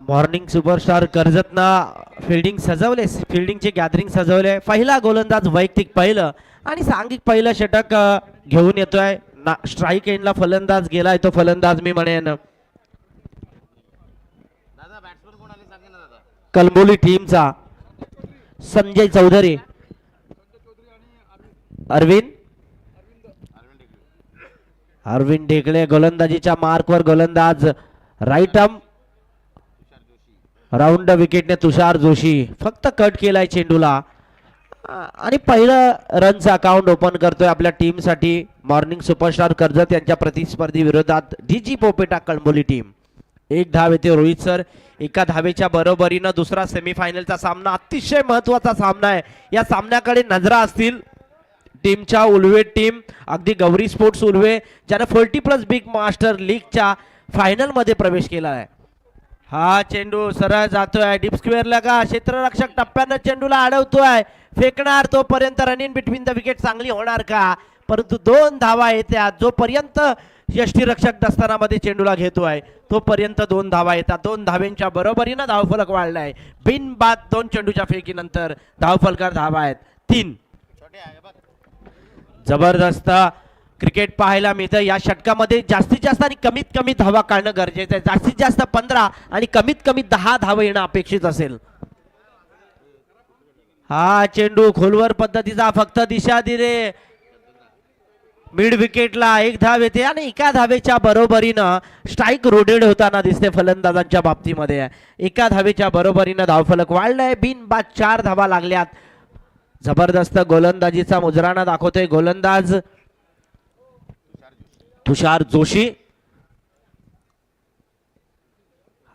Morning superstar कर्जतना fielding सजवले, फिल्डिंगचे gathering सजवले. पहिला गोलंदाज वैयक्तिक पहिलं आणि सांघिक पहिलं षटक घेऊन येतोय. स्ट्राईक एंडला फलंदाज गेलाय, तो फलंदाज मी म्हणेन कलंबोली टीमचा संजय चौधरी. अरविंद ढेकळे गोलंदाजीच्या मार्कवर गोलंदाज. Right arm round विकेटने Tushar Joshi फक्त कट केलाय चेंडूला आणि पहिलं रनचं अकाउंट ओपन करतोय आपल्या टीमसाठी मॉर्निंग सुपरस्टार कर्जत यांच्या प्रतिस्पर्धी विरोधात डीजी पोपेटा कळंबोली टीम. एक धाव येते रोहित सर. एका धावेच्या बरोबरीनं दुसरा सेमीफायनलचा सामना अतिशय महत्वाचा सामना आहे. या सामन्याकडे नजरा असतील टीमच्या उल्वे टीम अगदी गौरी स्पोर्ट्स उल्वे ज्याने 40+ बिग मास्टर लीगच्या फायनल मध्ये प्रवेश केला आहे. हा चेंडू सरळ जातोय डीप स्क्वेअरला का क्षेत्ररक्षक टप्प्यानं चेंडूला अडवतोय. फेकणार तोपर्यंत run in between the wicket चांगली होणार का, परंतु 2 धावा येतात. जोपर्यंत यष्टीरक्षक दस्तानामध्ये चेंडूला घेतोय तोपर्यंत 2 धावा येतात. 2 धावेंच्या बरोबरीनं धावफलक वाढलाय. बिनबाद 2 चेंडूच्या फेकीनंतर धावफलकार धावा आहेत 3. जबरदस्त क्रिकेट पाहायला मिळतं. या षटकामध्ये जास्तीत जास्त आणि कमीत कमी धावा काढणं गरजेचं आहे. जास्तीत जास्त 15 आणि कमीत कमी 10 धावा येणं अपेक्षित असेल. हा चेंडू खोलवर पद्धतीचा फक्त दिशा दिले मिड विकेटला. 1 धाव येते आणि एका धावेच्या बरोबरीनं स्ट्राईक रोटेड होताना दिसते फलंदाजांच्या बाबतीमध्ये. एका धावेच्या बरोबरीनं धावफलक वाढलाय. बिनबाद 4 धावा लागल्यात. जबरदस्त गोलंदाजीचा मुजराना दाखवतोय गोलंदाज तुषार जोशी.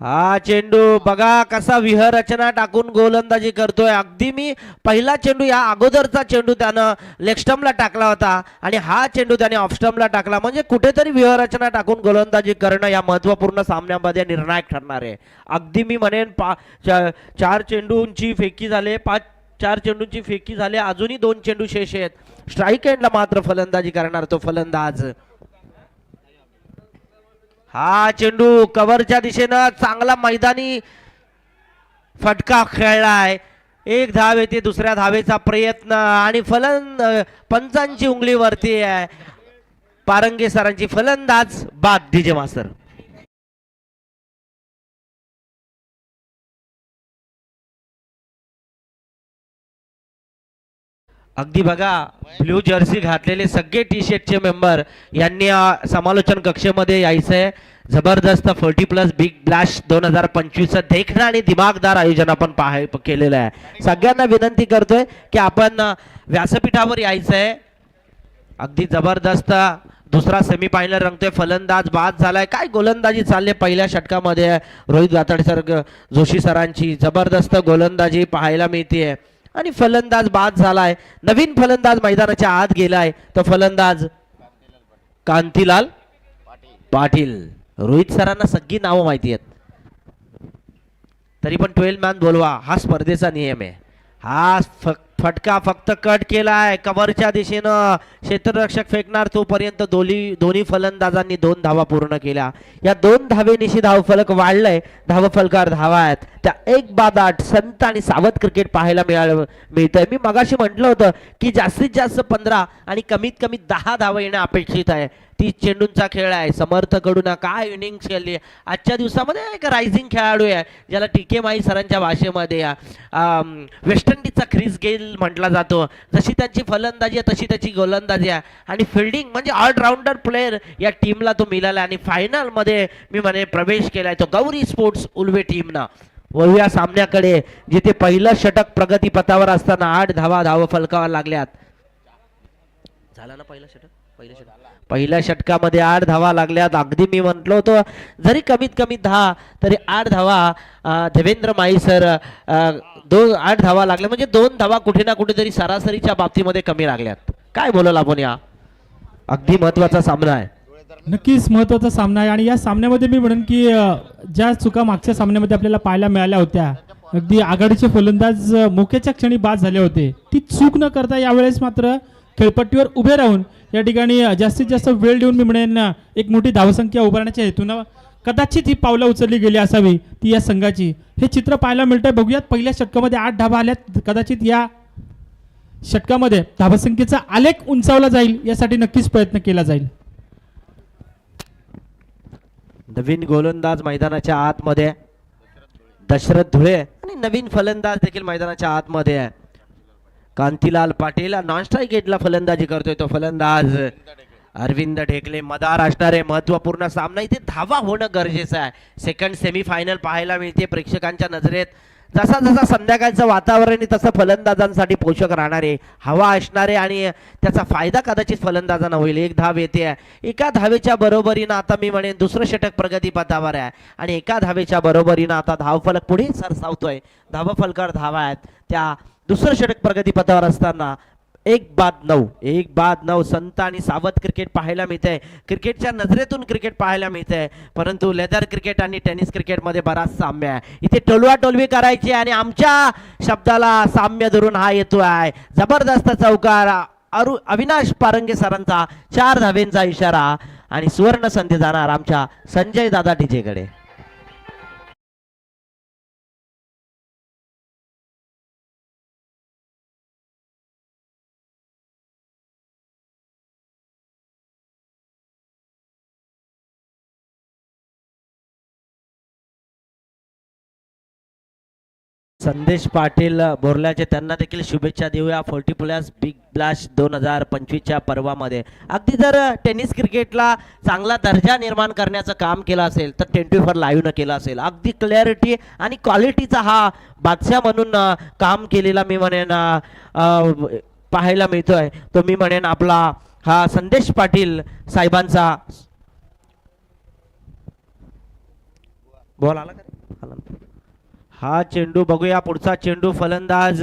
हा चेंडू बघा कसा विहरचना टाकून गोलंदाजी करतोय. अगदी मी पहिला चेंडू या अगोदरचा चेंडू त्यानं लेग स्टंपला टाकला होता आणि हा चेंडू त्याने ऑफ स्टंपला टाकला. म्हणजे कुठेतरी विहरचना टाकून गोलंदाजी करणं या महत्वपूर्ण सामन्यामध्ये निर्णायक ठरणार आहे. अगदी मी म्हणेन 4 चेंडूंची फेकी झाले 4 चेंडूंची फेकी झाले. अजूनही 2 चेंडू शेष आहेत. स्ट्राईक एंडला मात्र फलंदाजी करणार तो फलंदाज. हा चेंडू कव्हरच्या दिशेनं चांगला मैदानी फटका खेळलाय. 1 धाव येते. दुसऱ्या धावेचा प्रयत्न आणि पंचांची उंगली वरती आहे. पारंगे सरांची फलंदाज बाद डीजे मास्तर. अगदी बघा ब्ल्यू जर्सी घातलेले सगळे टी शर्टचे मेंबर यांनी समालोचन कक्षेमध्ये यायचंय. जबरदस्त 40+ बिग ब्लॅश 2025 देखणं आणि दिमागदार आयोजन आपण केलेलं आहे. सगळ्यांना विनंती करतोय की आपण व्यासपीठावर यायचंय. अगदी जबरदस्त दुसरा सेमीफायनल रंगतोय. फलंदाज बाद झालाय. काय गोलंदाजी चालले पहिल्या षटकामध्ये रोहित गाताडे सर जोशी सरांची जबरदस्त गोलंदाजी पाहायला मिळते आणि फलंदाज बाद झालाय. नवीन फलंदाज मैदानाच्या आत गेलाय. तो फलंदाज कांतीलाल पाटील. रोहित सरांना सगळी नावं माहिती आहेत तरी पण 12 मॅन बोलवा हा स्पर्धेचा नियम आहे. हा फटका फक्त कट केलाय कव्हरच्या दिशेनं. क्षेत्ररक्षक फेकणार तोपर्यंत दोन्ही फलंदाजांनी 2 धावा पूर्ण केल्या. या 2 धावेनिशी धावफलक वाढलंय. धावफलकार धावा आहेत त्या 1 बाद 8. संत आणि सावध क्रिकेट पाहायला मिळतंय. मी मगाशी म्हटलं होतं की जास्तीत जास्त 15 आणि कमीत कमी 10 धावा येणं अपेक्षित आहे. 30 चेंडूंचा खेळ आहे. समर्थकडून काय इनिंग्स खेळली आजच्या दिवसामध्ये. एक रायझिंग खेळाडू आहे ज्याला टीके माई सरांच्या भाषेमध्ये वेस्ट इंडिजचा ख्रिस गेल म्हटला जातो. जशी त्यांची फलंदाजी आहे तशी त्याची गोलंदाजी आहे आणि फिल्डिंग म्हणजे ऑलराऊंडर प्लेयर या टीमला तो मिळाला आणि फायनल मध्ये मी म्हणे प्रवेश केलाय तो गौरी स्पोर्ट्स उल्वे टीमनं. वळूया सामन्याकडे जिथे पहिलं षटक प्रगतीपथावर असताना 8 धावा धावफलकावर लागल्यात. झाला ना पहिलं षटक. पहिल्या षटकामध्ये 8 धावा लागल्यात. अगदी मी म्हटलो होतो जरी कमीत कमी 10 तरी 8 धावा देवेंद्र माई सर 8 धावा लागल्या म्हणजे 2 धावा कुठे ना कुठेतरी सरासरीच्या बाबतीमध्ये कमी लागल्यात. काय बोलाल आपण या अगदी महत्वाचा सामना आहे. नक्कीच महत्त्वाचा सामना आहे आणि या सामन्यामध्ये मी म्हणेन की ज्या चुका मागच्या सामन्यामध्ये आपल्याला पाहायला मिळाल्या होत्या अगदी आघाडीचे फलंदाज मोक्याच्या क्षणी बाद झाले होते ती चूक न करता यावेळेस मात्र खेळपट्टीवर उभे राहून या ठिकाणी जास्तीत जास्त वेळ देऊन मी म्हणेन एक मोठी धावसंख्या उभारण्याच्या हेतून कदाचित ही पावलं उचलली गेली असावी ती या संघाची. हे चित्र पाहायला मिळतंय. बघूयात पहिल्या षटकामध्ये 8 धावा आल्यात. कदाचित या षटकामध्ये धावसंख्येचा आलेख उंचावला जाईल यासाठी नक्कीच प्रयत्न केला जाईल. नवीन गोलंदाज मैदानाच्या आतमध्ये दशरथ धुळे आणि नवीन फलंदाज देखील मैदानाच्या आतमध्ये आहे. कांतीलाल पाटील नॉन स्ट्राईक गेटला फलंदाजी करतोय. तो फलंदाज अरविंद ढेकले. मदार असणारे महत्वपूर्ण सामना. इथे धावा होणं गरजेचं आहे. सेकंड सेमीफायनल पाहायला मिळते प्रेक्षकांच्या नजरेत. जसा जसा संध्याकाळचं वातावरण आहे तसं फलंदाजांसाठी पोषक राहणारे हवा असणारे आणि त्याचा फायदा कदाचित फलंदाजांना होईल. एक धाव येते. एका धावेच्या बरोबरीनं आता मी म्हणेन दुसरं षटक प्रगतीपथावर आहे आणि एका धावेच्या बरोबरीनं आता धावफलक पुढे सरसावतोय. धावफलकावर धावा आहेत. त्या दुसरं षटक प्रगतीपथावर असताना 1-9 संत आणि सावध क्रिकेट पाहायला मिळतंय. क्रिकेटच्या नजरेतून क्रिकेट पाहायला मिळतंय. परंतु लेदर क्रिकेट आणि टेनिस क्रिकेटमध्ये बराच साम्य आहे. इथे टोलवाटोलवी करायची आणि आमच्या शब्दाला साम्य धरून हा येतो आहे. जबरदस्त चौकार. अविनाश पारंगे सरांचा 4 धावेंचा इशारा आणि सुवर्ण संधी जाणार आमच्या संजय दादा डीजेकडे. संदेश पाटील बोरल्याचे त्यांना देखील शुभेच्छा देऊया. 40+ बिग ब्लास्ट 2025च्या पर्वामध्ये अगदी जर टेनिस क्रिकेटला चांगला दर्जा निर्माण करण्याचं काम केलं असेल तर 24 लाईव्हनं केलं असेल. अगदी क्लॅरिटी आणि क्वालिटीचा हा बादशाह म्हणून काम केलेला मी म्हणेन पाहायला मिळतोय. तो मी म्हणेन आपला हा संदेश पाटील साहेबांचा बॉल आला का? हा चेंडू बघूया. पुढचा चेंडू फलंदाज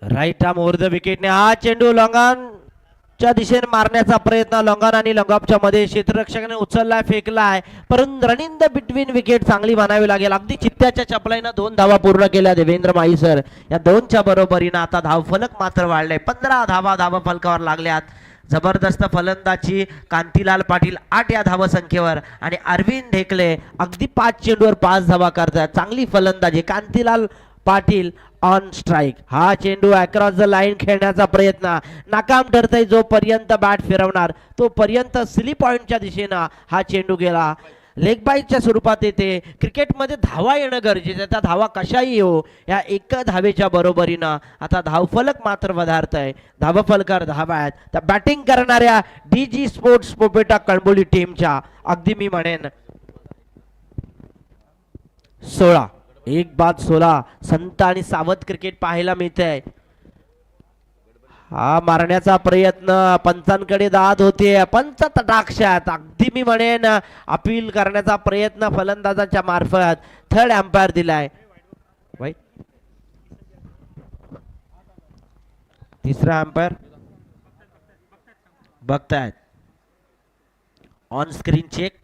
राईट आर्म ओव्हर द विकेटने हा चेंडू लॉंगॉनच्या दिशेने मारण्याचा प्रयत्न. लॉंगॉन आणि लॉंगॉपच्या मध्ये क्षेत्ररक्षकाने उचललाय, फेकलाय, परंतु रनिंग द बिटवीन विकेट चांगली म्हणावी लागेल. अगदी चित्त्याच्या चपलाईनं 2 धावा पूर्ण केल्या देवेंद्र माईसर. या 2च्या बरोबरीनं आता धावफलक मात्र वाढले. 15 धावा धावफलकावर लागल्यात. जबरदस्त फलंदाजी कांतीलाल पाटील 8 या धावसंख्येवर आणि अरविंद ढेकले अगदी 5 चेंडूवर 5 धावा करतात. चांगली फलंदाजी कांतीलाल पाटील ऑन स्ट्राईक. हा चेंडू अक्रॉस द लाईन खेळण्याचा प्रयत्न नाकाम ठरतोय. जोपर्यंत बॅट फिरवणार तोपर्यंत स्लिप पॉइंटच्या दिशेनं हा चेंडू गेला. लेग बाईटच्या स्वरूपात येते. क्रिकेटमध्ये धावा येणं गरजेचं आहे. त्या धावा कशाही येऊ या 1 धावेच्या बरोबरीनं आता धावफलक मात्र वधारत आहे. धावफलकार धावा आहेत त्या बॅटिंग करणाऱ्या DG स्पोर्ट्स पोपेटा कळंबोली टीमच्या. अगदी मी म्हणेन 16 संत आणि सावध क्रिकेट पाहायला मिळतंय. हा मारण्याचा प्रयत्न पंचांकडे दाद होते. पंच तटाक्षात अगदी मी म्हणेन अपील करण्याचा प्रयत्न फलंदाजांच्या मार्फत थर्ड एम्पायर दिलाय. तिसरा एम्पायर बघतायत. ऑन स्क्रीन चेक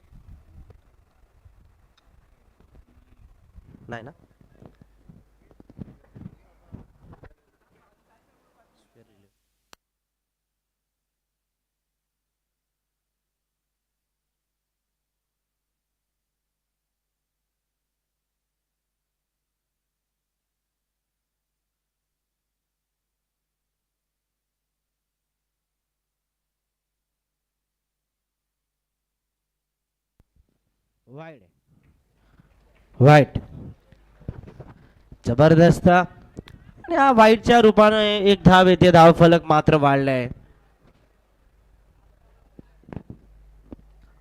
नाही ना. वाईट जबरदस्त आणि हा वाईटच्या रूपाने 1 धाव येते. धावफलक मात्र वाढलाय.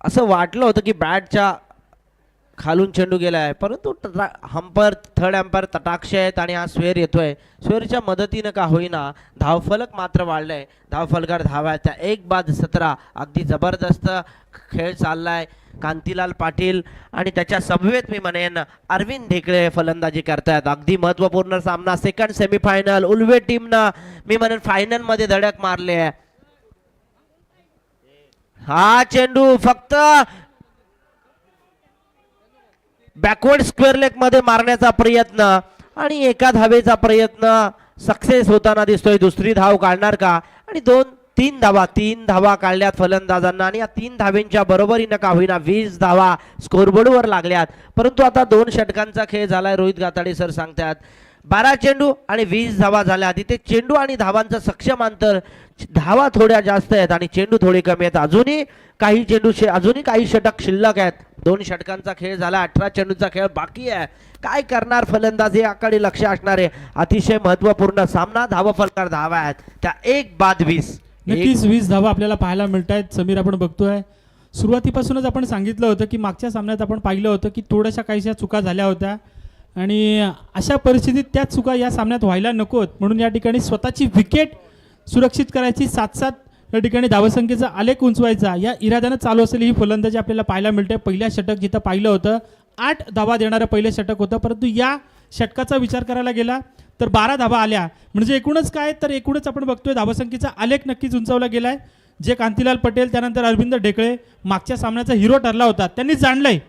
असं वाटलं होतं की बॅटच्या खालून चेंडू गेलाय, परंतु हंपर थर्ड एम्पायर तटाक्ष आहेत आणि हा स्वेअर येतोय. स्वेअरच्या मदतीनं का होईना धावफलक मात्र वाढलंय. धावफलकार धावा त्या 1-17. अगदी जबरदस्त खेळ चाललाय. कांतीलाल पाटील आणि त्याच्या समवेत मी म्हणेन अरविंद ढेकळे फलंदाजी करतायत. अगदी महत्वपूर्ण सामना. Second semifinal. उल्वे टीमनं मी म्हणेन फायनल मध्ये धडक मारली आहे. हा चेंडू फक्त बॅकवर्ड स्क्वेअर लेग मध्ये मारण्याचा प्रयत्न आणि 1 धावेचा प्रयत्न सक्सेस होताना दिसतोय. दुसरी धाव काढणार का आणि तीन धावा काढल्यात फलंदाजांना आणि या 3 धावेंच्या बरोबरीनं का होईना 20 धावा स्कोरबोर्डवर लागल्यात. परंतु आता 2 षटकांचा खेळ झालाय. रोहित गाताडे सर सांगतात 12 चेंडू आणि 20 धावा झाल्या. तिथे चेंडू आणि धावांचं सक्षम अंतर, धावा थोड्या जास्त आहेत आणि चेंडू थोडे कमी आहेत. अजूनही काही षटक शिल्लक आहेत. 2 षटकांचा खेळ झाला. 18 चेंडूचा खेळ बाकी आहे. काय करणार फलंदाज याकडे लक्ष असणार आहे. अतिशय महत्वपूर्ण सामना. धावफलकार धावा आहेत त्या 1 बाद 20. नक्कीच 20 धावा आपल्याला पाहायला मिळत आहेत. समीर, आपण बघतोय सुरुवातीपासूनच आपण सांगितलं होतं की मागच्या सामन्यात आपण पाहिलं होतं की थोड्याशा काहीशा चुका झाल्या होत्या आणि अशा परिस्थितीत त्या चुका या सामन्यात व्हायला नकोत म्हणून या ठिकाणी स्वतःची विकेट सुरक्षित करायची, साथ या ठिकाणी धावसंख्येचा आलेख उंचवायचा या इराद्यानं चालू असलेली ही फलंदाजी आपल्याला पाहायला मिळते. पहिल्या षटक जिथं पाहिलं होतं 8 धावा देणारं पहिलं षटक होतं, परंतु या षटकाचा विचार करायला गेला तर 12 धावा आल्या. म्हणजे एकूणच काय तर एकूणच आपण बघतोय धावसंख्येचा आलेख नक्कीच उंचावला गेलाय. जे कांतीलाल पटेल त्यानंतर अरविंद ढेकळे मागच्या सामन्याचा हिरो ठरला होता, त्यांनी जाणलंय.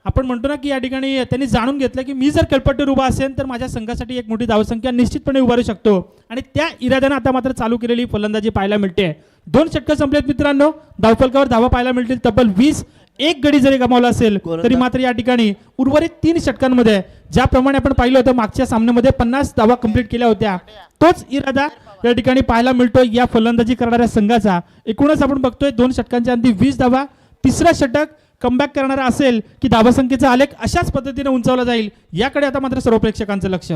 आपण म्हणतो ना की या ठिकाणी त्यांनी जाणून घेतलं की मी जर खेळपट्टीवर उभा असेल तर माझ्या संघासाठी एक मोठी धावसंख्या निश्चितपणे उभारू शकतो आणि त्या इराद्यानं आता मात्र चालू केलेली फलंदाजी पाहायला मिळते. 2 षटकं संपलेत मित्रांनो. धावफलकावर धावा पाहायला मिळतील तब्बल 20. एक गडी जरी गमावला असेल तरी मात्र या ठिकाणी उर्वरित 3 षटकांमध्ये ज्याप्रमाणे आपण पाहिलं होतं मागच्या सामन्यामध्ये 50 धावा कंप्लीट केल्या होत्या, तोच इरादा या ठिकाणी पाहायला मिळतोय या फलंदाजी करणाऱ्या संघाचा. एकूणच आपण बघतोय 2 षटकांच्या अंती 20 धावा. तिसरा षटक कमबॅक करणारा असेल की धावसंख्येचा आलेख अशाच पद्धतीने उंचावला जाईल याकडे आता मात्र सर्व प्रेक्षकांचं लक्ष.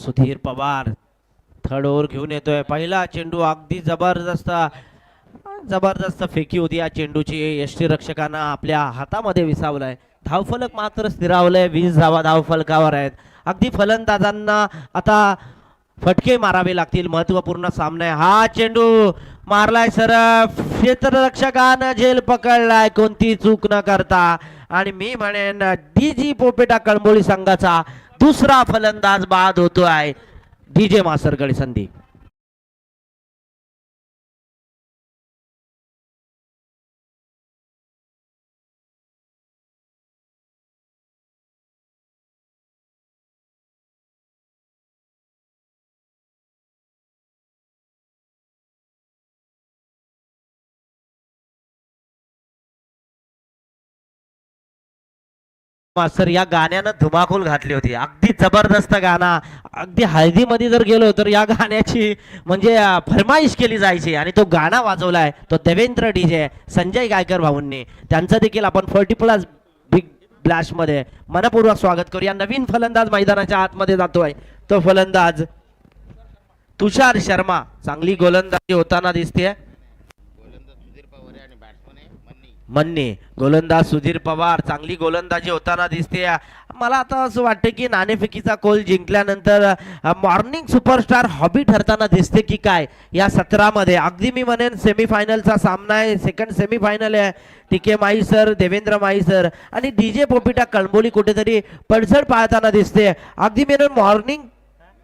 सुधीर पवार थर्ड ओव्हर घेऊन येतोय. पहिला चेंडू अगदी जबरदस्त फेकी होती या चेंडूची. यष्टीरक्षकांना आपल्या हातामध्ये विसावलाय. धावफलक मात्र स्थिरावलंय. 20 धावा धावफलकावर आहेत. अगदी फलंदाजांना आता फटके मारावे लागतील. महत्वपूर्ण सामना आहे. हा चेंडू मारलाय सर, क्षेत्ररक्षकानं झेल पकडलाय कोणती चूक न करता आणि मी म्हणेन डीजी पोपेटा कळंबोली संघाचा दुसरा फलंदाज बाद होतोय. डीजे मासरकडे संधी. मास्तर या गाण्यानं धुमाकूल घातली होती. अगदी जबरदस्त गाणं. अगदी हळदीमध्ये जर गेलो तर या गाण्याची म्हणजे फरमाईश केली जायची आणि तो गाणं वाजवलाय तो देवेंद्र डीजे संजय गायकर भाऊंनी. त्यांचं देखील आपण 40+ बिग ब्लॅश मध्ये मनपूर्वक स्वागत करूया. नवीन फलंदाज मैदानाच्या आतमध्ये जातोय. तो फलंदाज तुषार शर्मा. चांगली गोलंदाजी होताना दिसते. मन्नी गोलंदाज सुधीर पवार. चांगली गोलंदाजी होताना दिसते. मला आता असं वाटतं की नाणेफेकीचा कोल जिंकल्यानंतर मॉर्निंग सुपरस्टार हॉबी ठरताना दिसते की काय या सत्रामध्ये. अगदी मी म्हणेन सेमीफायनलचा सामना आहे. सेकंड सेमीफायनल आहे. टीके my sir, Devendra my sir आणि डीजे पोपिटा कळंबोली कुठेतरी पडझड पाहताना दिसते. अगदी मी मॉर्निंग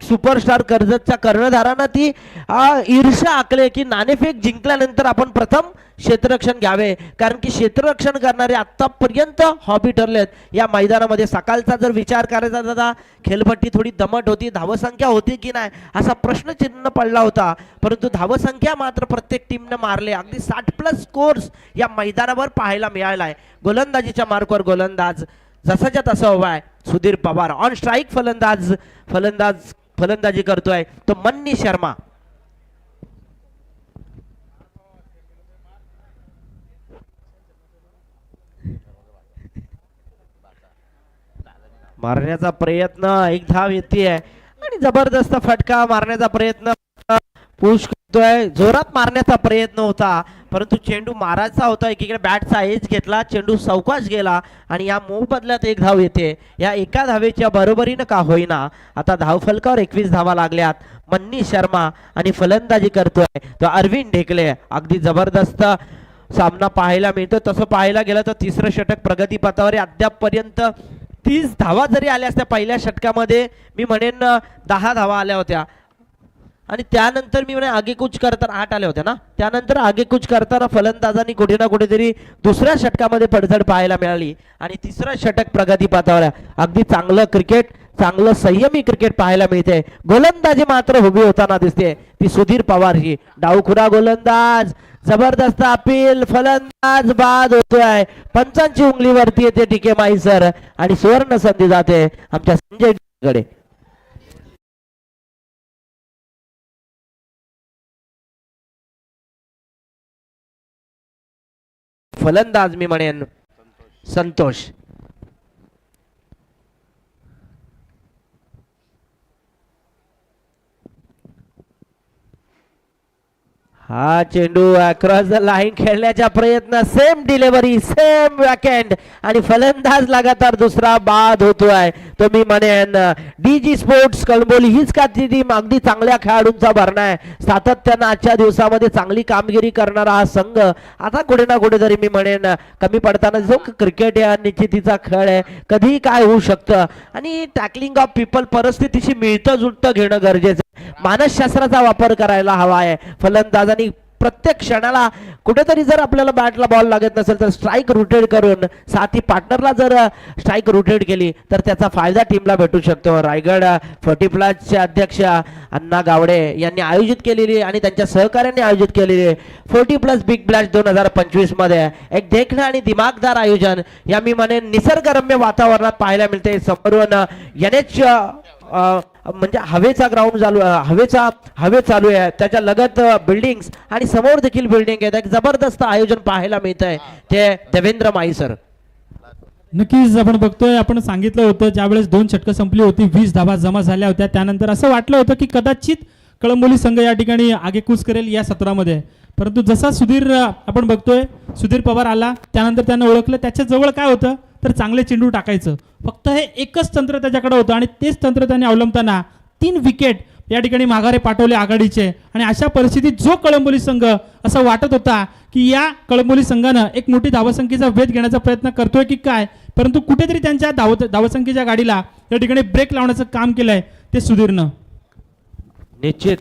सुपरस्टार कर्जतच्या कर्णधारांना ती ईर्ष्या आकले की नाणेफेक जिंकल्यानंतर आपण प्रथम क्षेत्ररक्षण घ्यावे, कारण की क्षेत्ररक्षण करणारे आतापर्यंत हॉबी ठरलेत या मैदानामध्ये. सकाळचा जर विचार करायचा दादा, खेळपट्टी थोडी दमट होती, धावसंख्या होती की नाही असा प्रश्नचिन्ह पडला होता, परंतु धावसंख्या मात्र प्रत्येक टीमने मारले. अगदी 60+ स्कोर्स या मैदानावर पाहायला मिळालाय. गोलंदाजीच्या मार्कवर गोलंदाज जसाच्या तसा उभा आहे. सुधीर पवार ऑन स्ट्राईक फलंदाजी करतोय तो मन्नी शर्मा. मारण्याचा प्रयत्न, एक धाव येते आणि जबरदस्त फटका मारण्याचा प्रयत्न पुश करतोय. जोरात मारण्याचा प्रयत्न होता परंतु चेंडू मारायचा होता. एकीकडे बॅटचा एज घेतला, चेंडू सावकाश गेला आणि या मूव बदल्यात एक धाव येते. या एका धावेच्या बरोबरीनं का होईना आता धावफलकावर 21 धावा लागल्यात. मन्नी शर्मा आणि फलंदाजी करतोय तो अरविंद ढेकले. अगदी जबरदस्त सामना पाहायला मिळतो. तसं पाहायला गेलं तर तिसरं षटक प्रगतीपथावर अद्यापपर्यंत 30 धावा जरी आल्या असत्या पहिल्या षटकामध्ये, मी म्हणेन 10 धावा आल्या होत्या आणि त्यानंतर मी म्हणे आगेकूच करताना 8 आल्या होत्या ना. त्यानंतर आगेकूच करताना फलंदाजांनी कुठे ना कुठेतरी दुसऱ्या षटकामध्ये पडझड पाहायला मिळाली आणि तिसरं षटक प्रगतीपथावर. अगदी चांगलं क्रिकेट, चांगलं संयमी क्रिकेट पाहायला मिळते. गोलंदाजी मात्र उभी होताना दिसते ती सुधीर पवार ही. डावखुरा गोलंदाज, जबरदस्त अपील, फलंदाज बाद होतोय. पंचांची उंगलीवरती येते टीके माईसर आणि सुवर्ण संधी जाते आमच्या संजय कडे. फलंदाज मी म्हणेन संतोष. हा चेंडू अक्रॉस द लाईन खेळण्याचा प्रयत्न, सेम डिलिव्हरी, सेम वॅकेंड आणि फलंदाज लगातार दुसरा बाद होतोय. तो मी म्हणेन डीजी स्पोर्ट्स कळंबोली हीच का ती टीम अगदी चांगल्या खेळाडूंचा भरणा आहे. सातत्यानं आजच्या दिवसामध्ये चांगली कामगिरी करणारा हा संघ आता कुठे ना कुठेतरी मी म्हणेन कमी पडताना जो क्रिकेट या निश्चितीचा खेळ आहे, कधीही काय होऊ शकतं आणि टॅकलिंग ऑफ पीपल परिस्थितीशी मिळतं जुळतं घेणं गरजेचं. मानसशास्त्राचा वापर करायला हवा आहे. फलंदाजांनी प्रत्येक क्षणाला कुठेतरी जर आपल्याला बॅटला बॉल लागत नसेल तर स्ट्राईक रोटेट करून साथी पार्टनरला जर स्ट्राईक रोटेट केली तर त्याचा फायदा टीमला भेटू शकतो. रायगड 40+ अध्यक्ष अण्णा गावडे यांनी आयोजित केलेली आणि त्यांच्या सहकार्याने आयोजित केलेली 40+ बिग ब्लॅश 2025 मध्ये एक देखणं आणि दिमागदार आयोजन या मी म्हणेन निसर्गरम्य वातावरणात पाहायला मिळते. समोरून NH म्हणजे हवेचा ग्राउंड चालू, हवे चालू आहे, त्याच्या लगत बिल्डिंग्स आणि समोर देखील बिल्डिंग आहेत. एक जबरदस्त आयोजन पाहायला मिळत आहे ते देवेंद्र माईसर. नक्कीच आपण बघतोय, आपण सांगितलं होतं ज्यावेळेस 2 षटकं संपली होती, 20 धावा जमा झाल्या होत्या, त्यानंतर असं वाटलं होतं की कदाचित कळंबोली संघ या ठिकाणी आगेकूच करेल या सत्रामध्ये. परंतु जसा सुधीर आपण बघतोय सुधीर पवार आला त्यानंतर त्यानं ओळखलं त्याच्या जवळ काय होतं तर चांगले चेंडू टाकायचं. फक्त हे एकच तंत्र त्याच्याकडे होतं आणि तेच तंत्र त्याने अवलंबताना 3 विकेट या ठिकाणी माघारे पाठवले आघाडीचे. आणि अशा परिस्थितीत जो कळंबोली संघ असं वाटत होता की या कळंबोली संघानं एक मोठी धावसंख्येचा वेध घेण्याचा प्रयत्न करतोय की काय, परंतु कुठेतरी त्यांच्या धावसंख्येच्या गाडीला या ठिकाणी ब्रेक लावण्याचं काम केलंय ते सुधीरनं. निश्चित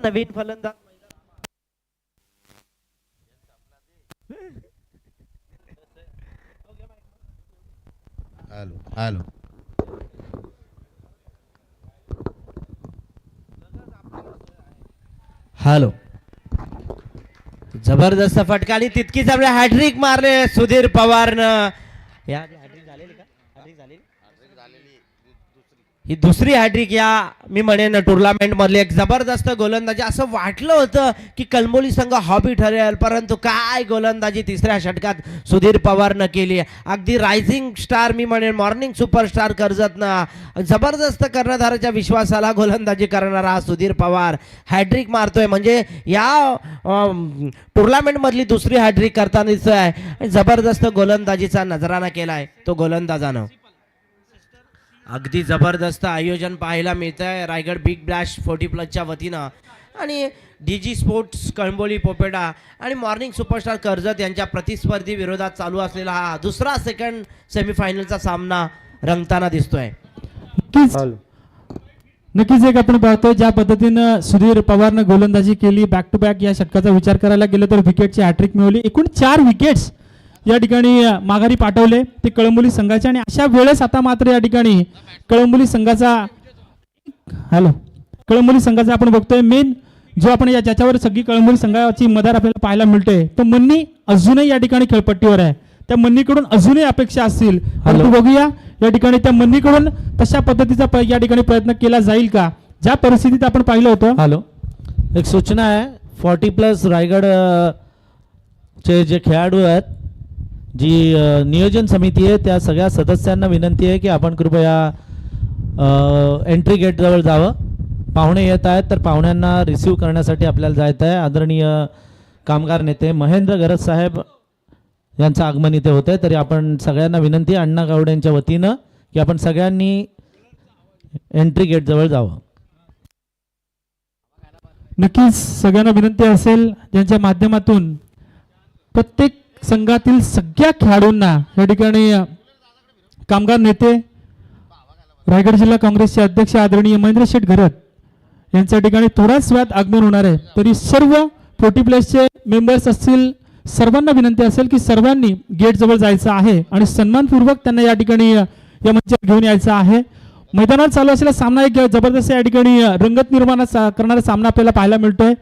नवीन फलंदाज हॅलो हॅलो जबरदस्त फटका आणि तितकीच आपल्या हॅट्रिक मारले सुधीर पवारनं. या हॅट्रिक झालेली का? हॅट्रिक झालेली ही दुसरी हॅट्रिक या मी म्हणेन टुर्नामेंट मधली. एक जबरदस्त गोलंदाजी. असं वाटलं होतं की कळंबोली संघ हॉबी ठरेल, परंतु काय गोलंदाजी तिसऱ्या षटकात सुधीर पवारनं केली. अगदी रायझिंग स्टार मी म्हणेन मॉर्निंग सुपरस्टार कर्जतनं जबरदस्त कर्णधाराच्या विश्वासाला गोलंदाजी करणारा हा सुधीर पवार हॅट्रिक मारतोय. म्हणजे या टुर्नामेंट मधली दुसरी हॅट्रिक करताना दिसतोय. जबरदस्त गोलंदाजीचा नजराना केलाय तो गोलंदाजानं. अगदी जबरदस्त आयोजन पाहायला मिळत आहे रायगड बिग ब्लॅश 40+च्या वतीनं आणि डीजी स्पोर्ट्स कळंबोली पोपेडा आणि मॉर्निंग सुपरस्टार कर्जत यांच्या प्रतिस्पर्धी विरोधात चालू असलेला हा दुसरा सेकंड सेमीफायनलचा सामना रंगताना दिसतोय. नक्कीच एक आपण पाहतो ज्या पद्धतीनं सुधीर पवारनं गोलंदाजी केली, बॅक टू बॅक या षटकाचा विचार करायला गेलं तर विकेटची हॅट्रिक मिळवली. एकूण 4 विकेट्स या ठिकाणी माघारी पाठवले ते कळंबोली संघाचे. आणि अशा वेळेस आता मात्र या ठिकाणी कळंबोली संघाचा कळंबोली संघाचा आपण बघतोय मेन जो आपण ज्याच्यावर सगळी कळंबोली संघाची मदार आपल्याला पाहायला मिळते तो मन्नी अजूनही या ठिकाणी खेळपट्टीवर आहे. त्या मन्नीकडून अजूनही अपेक्षा असतील, परंतु बघूया या ठिकाणी त्या मन्नीकडून तशा पद्धतीचा या ठिकाणी प्रयत्न केला जाईल का ज्या परिस्थितीत आपण पाहिलं होतं. हॅलो, एक सूचना आहे 40+ रायगड चे जे खेळाडू आहेत, जी नियोजन समिती आहे त्या सगळ्या सदस्यांना विनंती आहे की आपण कृपया एंट्री गेट जवळ जावं. पाहुणे येत आहेत तर पाहुण्यांना रिसीव्ह करण्यासाठी आपल्याला जायचं आहे. आदरणीय कामगार नेते महेंद्र गरज साहेब यांचं आगमन इथे होते, तरी आपण सगळ्यांना विनंती आहे अण्णा गावडे यांच्या वतीनं की आपण सगळ्यांनी एंट्री गेट जवळ जावं. नक्कीच सगळ्यांना विनंती असेल ज्यांच्या माध्यमातून प्रत्येक संघातील सगळ्या खेळाडूंना या ठिकाणी कामगार नेते रायगड जिल्हा काँग्रेसचे अध्यक्ष आदरणीय महेंद्र शेठ घरत यांच्या ठिकाणी थोड्याच वेळात आगमन होणार आहे. तरी सर्व 40+चे मेंबर्स असतील सर्वांना विनंती असेल की सर्वांनी गेट जवळ जायचं आहे आणि सन्मानपूर्वक त्यांना या ठिकाणी या मंचावर घेऊन यायचं आहे. मैदानात चालू असलेला सामना एक जबरदस्त या ठिकाणी रंगत निर्माण करणारा सामना आपल्याला पाहायला मिळतोय.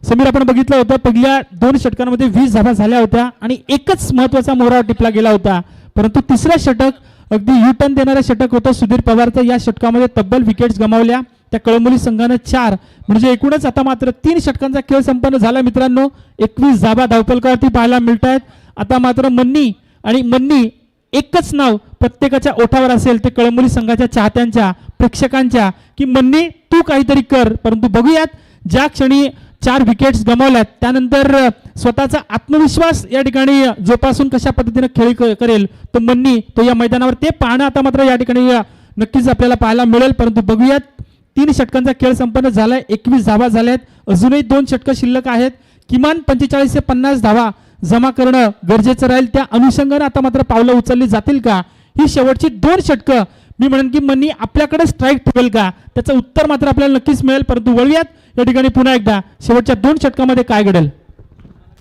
समीर, आपण बघितलं होतं पहिल्या 2 षटकांमध्ये 20 धावा झाल्या होत्या आणि एकच महत्वाचा मोहरा टिपला गेला होता, परंतु तिसरं षटक अगदी यू टर्न देणारं षटक होतं सुधीर पवारचं. या षटकामध्ये तब्बल विकेट्स गमावल्या त्या कळंबोली संघानं 4, म्हणजे एकूणच आता मात्र 3 षटकांचा खेळ संपन्न झाला मित्रांनो. 21 धावा धावफलकावरती पाहायला मिळत आहेत. आता मात्र मन्नी एकच नाव प्रत्येकाच्या ओठावर असेल ते कळंबोली संघाच्या चाहत्यांच्या, प्रेक्षकांच्या, की मन्नी तू काहीतरी कर. परंतु बघूयात ज्या क्षणी 4 विकेट्स गमावल्यात त्यानंतर स्वतःचा आत्मविश्वास या ठिकाणी जोपासून कशा पद्धतीने खेळ करेल तो मन्नी, तो या मैदानावर ते पाहणं आता मात्र या ठिकाणी नक्कीच आपल्याला पाहायला मिळेल. परंतु बघूयात 3 षटकांचा खेळ संपन्न झालाय. 21 धावा झाल्यात. अजूनही 2 षटकं शिल्लक आहेत. किमान 45 ते 50 धावा जमा करणं गरजेचं राहील. त्या अनुषंगाने आता मात्र पावलं उचलली जातील का? ही शेवटची 2 षटकं मी म्हणेन की मन्नी आपल्याकडे स्ट्राईक ठेवेल का? त्याचं उत्तर मात्र आपल्याला नक्कीच मिळेल. परंतु वळूयात या ठिकाणी पुन्हा एकदा शेवटच्या 2 षटकामध्ये काय घडेल.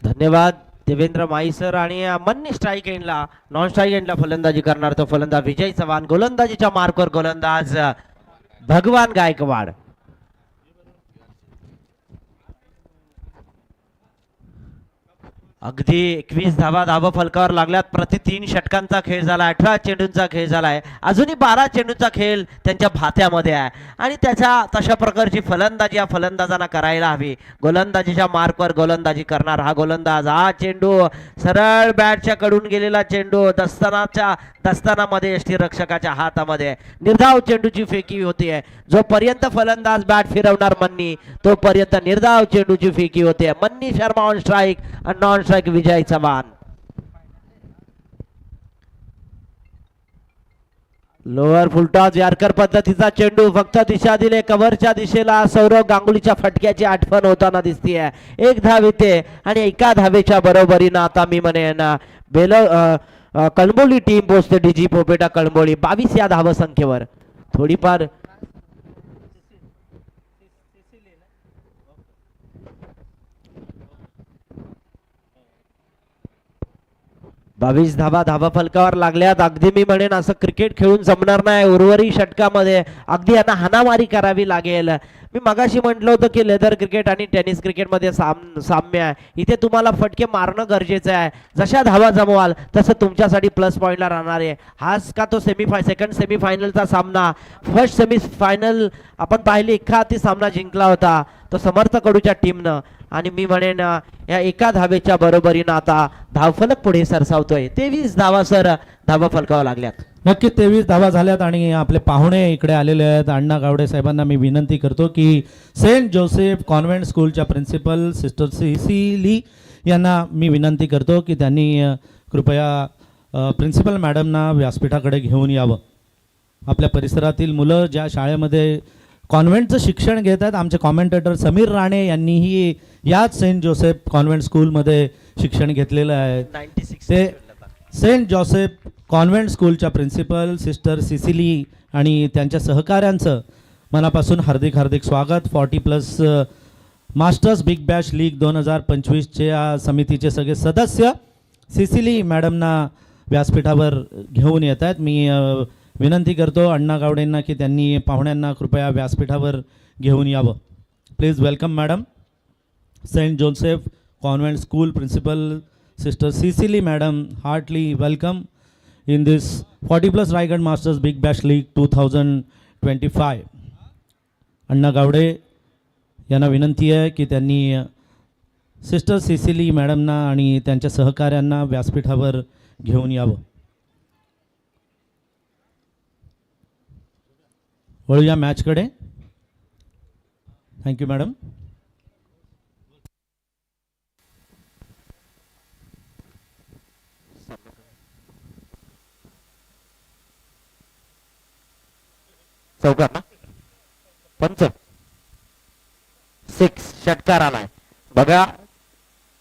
धन्यवाद देवेंद्र माई सर. आणि मन्नी स्ट्राईक एंडला, नॉन स्ट्राईक एंडला फलंदाजी करणार तो फलंदाज विजय चव्हाण. गोलंदाजीच्या मार्कवर गोलंदाज भगवान गायकवाड. अगदी 21 धावा धावा फलकावर लागल्यात. प्रति 3 षटकांचा खेळ झाला. 18 चेंडूंचा खेळ झालाय. अजूनही 12 चेंडूंचा खेळ त्यांच्या भात्यामध्ये आहे आणि त्याच्या तशा प्रकारची फलंदाजी या फलंदाजांना करायला हवी. गोलंदाजीच्या मार्कवर गोलंदाजी करणार हा गोलंदाज. हा चेंडू सरळ बॅटच्या कडून गेलेला चेंडू दस्तानामध्ये यष्टीरक्षकाच्या हातामध्ये निर्धाव चेंडूची फेकी होतीये. जोपर्यंत फलंदाज बॅट फिरवणार मन्नी तोपर्यंत निर्धाव चेंडूची फेकी होते. मन्नी शर्मा ऑन स्ट्राईक आणि non strike Vijay Chavan. Lower full toss yorker पद्धतीचा चेंडू, फक्त दिशा दिले कव्हरच्या दिशेला. सौरव गांगुलीच्या फटक्याची आठवण होताना दिसतीये. 1 धाव येते आणि 1 धावेच्या बरोबरीनं आता मी म्हणेन कळंबोली टीम पोहोचते. डीजी पोपेटा कळंबोली 22 या धावसंख्येवर. थोडीफार 22 धावा धावा फलकावर लागल्यात. अगदी मी म्हणेन असं क्रिकेट खेळून जमणार नाही. उर्वरित षटकामध्ये अगदी यांना हाणामारी करावी लागेल. मी मगाशी म्हटलं होतं की लेदर क्रिकेट आणि टेनिस क्रिकेटमध्ये साम्य आहे. इथे तुम्हाला फटके मारणं गरजेचं आहे. जशा धावा जमवाल तसं तुमच्यासाठी प्लस पॉईंटला राहणार आहे. हाच का तो सेकंड सेमीफायनलचा सामना. फर्स्ट सेमीफायनल आपण पाहिली एका सामना जिंकला होता तो समर्थ कडूच्या टीमनं. आणि मी म्हणेन या 1 धावेच्या बरोबरीनं आता धावफलक पुढे सरसावतोय. 23 धावा सर धावा फलकावर लागल्यात. नक्की 23 धावा झाल्यात आणि आपले पाहुणे इकडे आलेले आहेत. अण्णा गावडे साहेबांना मी विनंती करतो की सेंट जोसेफ कॉन्व्हेंट स्कूलच्या प्रिन्सिपल सिस्टर सिसिली यांना मी विनंती करतो की त्यांनी कृपया प्रिन्सिपल मॅडमना व्यासपीठाकडे घेऊन यावं. आपल्या परिसरातील मुलं ज्या शाळेमध्ये कॉन्व्हेंटचं शिक्षण घेत आहेत, आमचे कॉमेंटेटर समीर राणे यांनीही याच सेंट जोसेफ कॉन्व्हेंट स्कूलमध्ये शिक्षण घेतलेलं आहे. 96 ते सेंट जोसेफ कॉन्व्हेंट स्कूलच्या प्रिन्सिपल सिस्टर सिसिली आणि त्यांच्या सहकाऱ्यांचं मनापासून हार्दिक हार्दिक स्वागत. 40+ मास्टर्स बिग बॅश लीग 2025च्या समितीचे सगळे सदस्य सिसिली मॅडमना व्यासपीठावर घेऊन येत आहेत. मी विनंती करतो अण्णा गावडेंना की त्यांनी पाहुण्यांना कृपया व्यासपीठावर घेऊन यावं. Please welcome madam. Saint Joseph convent school principal sister Cecily madam, heartly welcome in this 40+ Raigad masters big bash league 2025. Anna Gawade यांना विनंती आहे की त्यांनी सिस्टर सिसिली मॅडमना आणि त्यांच्या सहकाऱ्यांना व्यासपीठावर घेऊन यावं. वळूया मॅचकडे. Thank you madam. चौकार ना पंच 6 षटकार आलाय बघा.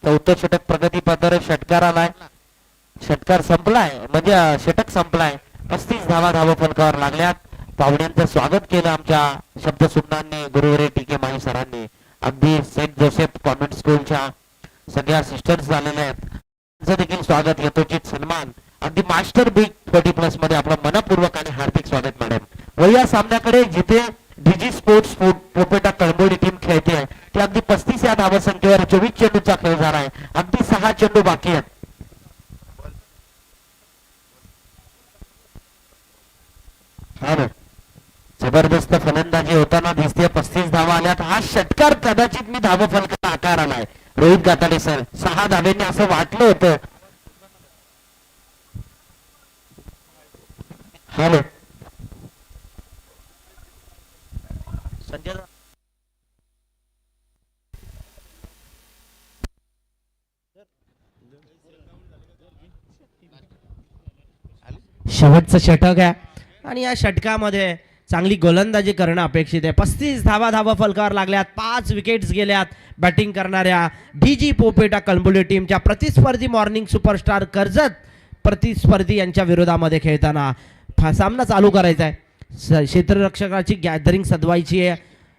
4थं षटक प्रगती पत्र षटकार आलाय. षटकार संपलाय म्हणजे षटक संपलाय. 35 धावा फलकावर लागल्यात. पाहुण्यांचं स्वागत केलं आमच्या शब्दसुमनांनी, गुरुवरे टीके माई सरांनी. अगदी सेंट जोसेफ कॉन्व्हेंट स्कूलच्या सगळ्या सिस्टर्स झालेल्या आहेत. त्यांचं देखील स्वागत, यथोचित सन्मान अगदी मास्टर बिग 40+ मध्ये आपलं मनपूर्वक आणि हार्दिक स्वागत मॅडम. व या सामन्याकडे जिथे डीजी स्पोर्ट्स पोपेटा कळंबोली टीम खेळते आहे ते अगदी 35 या धावसंख्येवर 24 चेंडूचा खेळ झाला आहे. अगदी 6 चेंडू बाकी आहेत. जबरदस्त फलंदाजी होताना दिसते. 35 धावा आल्यात. हा षटकार कदाचित मी धाव फलकाचा आकार आलाय. रोहित गाताडे सर 6 धाब्यांनी असं वाटलं होतं. हॅलो संजय शेवटचं षटक आहे आणि या षटकामध्ये चांगली गोलंदाजी करणं अपेक्षित आहे. 35 धावा फलकावर लागल्यात. 5 विकेट्स गेल्यात बॅटिंग करणाऱ्या डीजी पोपेटा कळंबोली टीमच्या प्रतिस्पर्धी मॉर्निंग सुपरस्टार कर्जत प्रतिस्पर्धी यांच्या विरोधामध्ये खेळताना सामना चालू करायचा आहे. क्षेत्ररक्षकाची गॅदरिंग सजवायची आहे.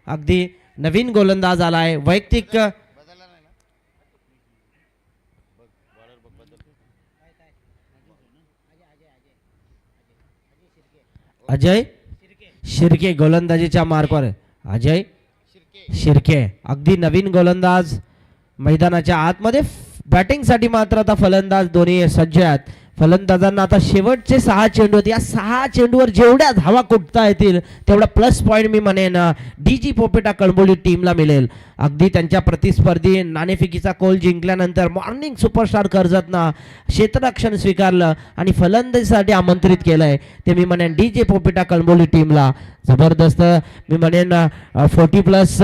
अगदी नवीन गोलंदाज आलाय. वैयक्तिक अजय शिर्के गोलंदाजीच्या मार्कवर. अजय शिर्के अगदी नवीन गोलंदाज मैदानाच्या आतमध्ये. बॅटिंगसाठी मात्र आता फलंदाज दोन्ही सज्ज आहेत. फलंदाजांना आता शेवटचे 6 चेंडू आहेत. या 6 चेंडूवर जेवढ्या धावा कुठता येतील तेवढा प्लस पॉईंट मी म्हणेन डीजी पोपेटा कळंबोली टीमला मिळेल. अगदी त्यांच्या प्रतिस्पर्धी नाणेफेकीचा कोल जिंकल्यानंतर मॉर्निंग सुपरस्टार कर्जतनं क्षेत्ररक्षण स्वीकारलं आणि फलंदाजीसाठी आमंत्रित केलंय. ते मी म्हणेन डीजे पोपेटा कळंबोली टीमला जबरदस्त मी म्हणेन 40+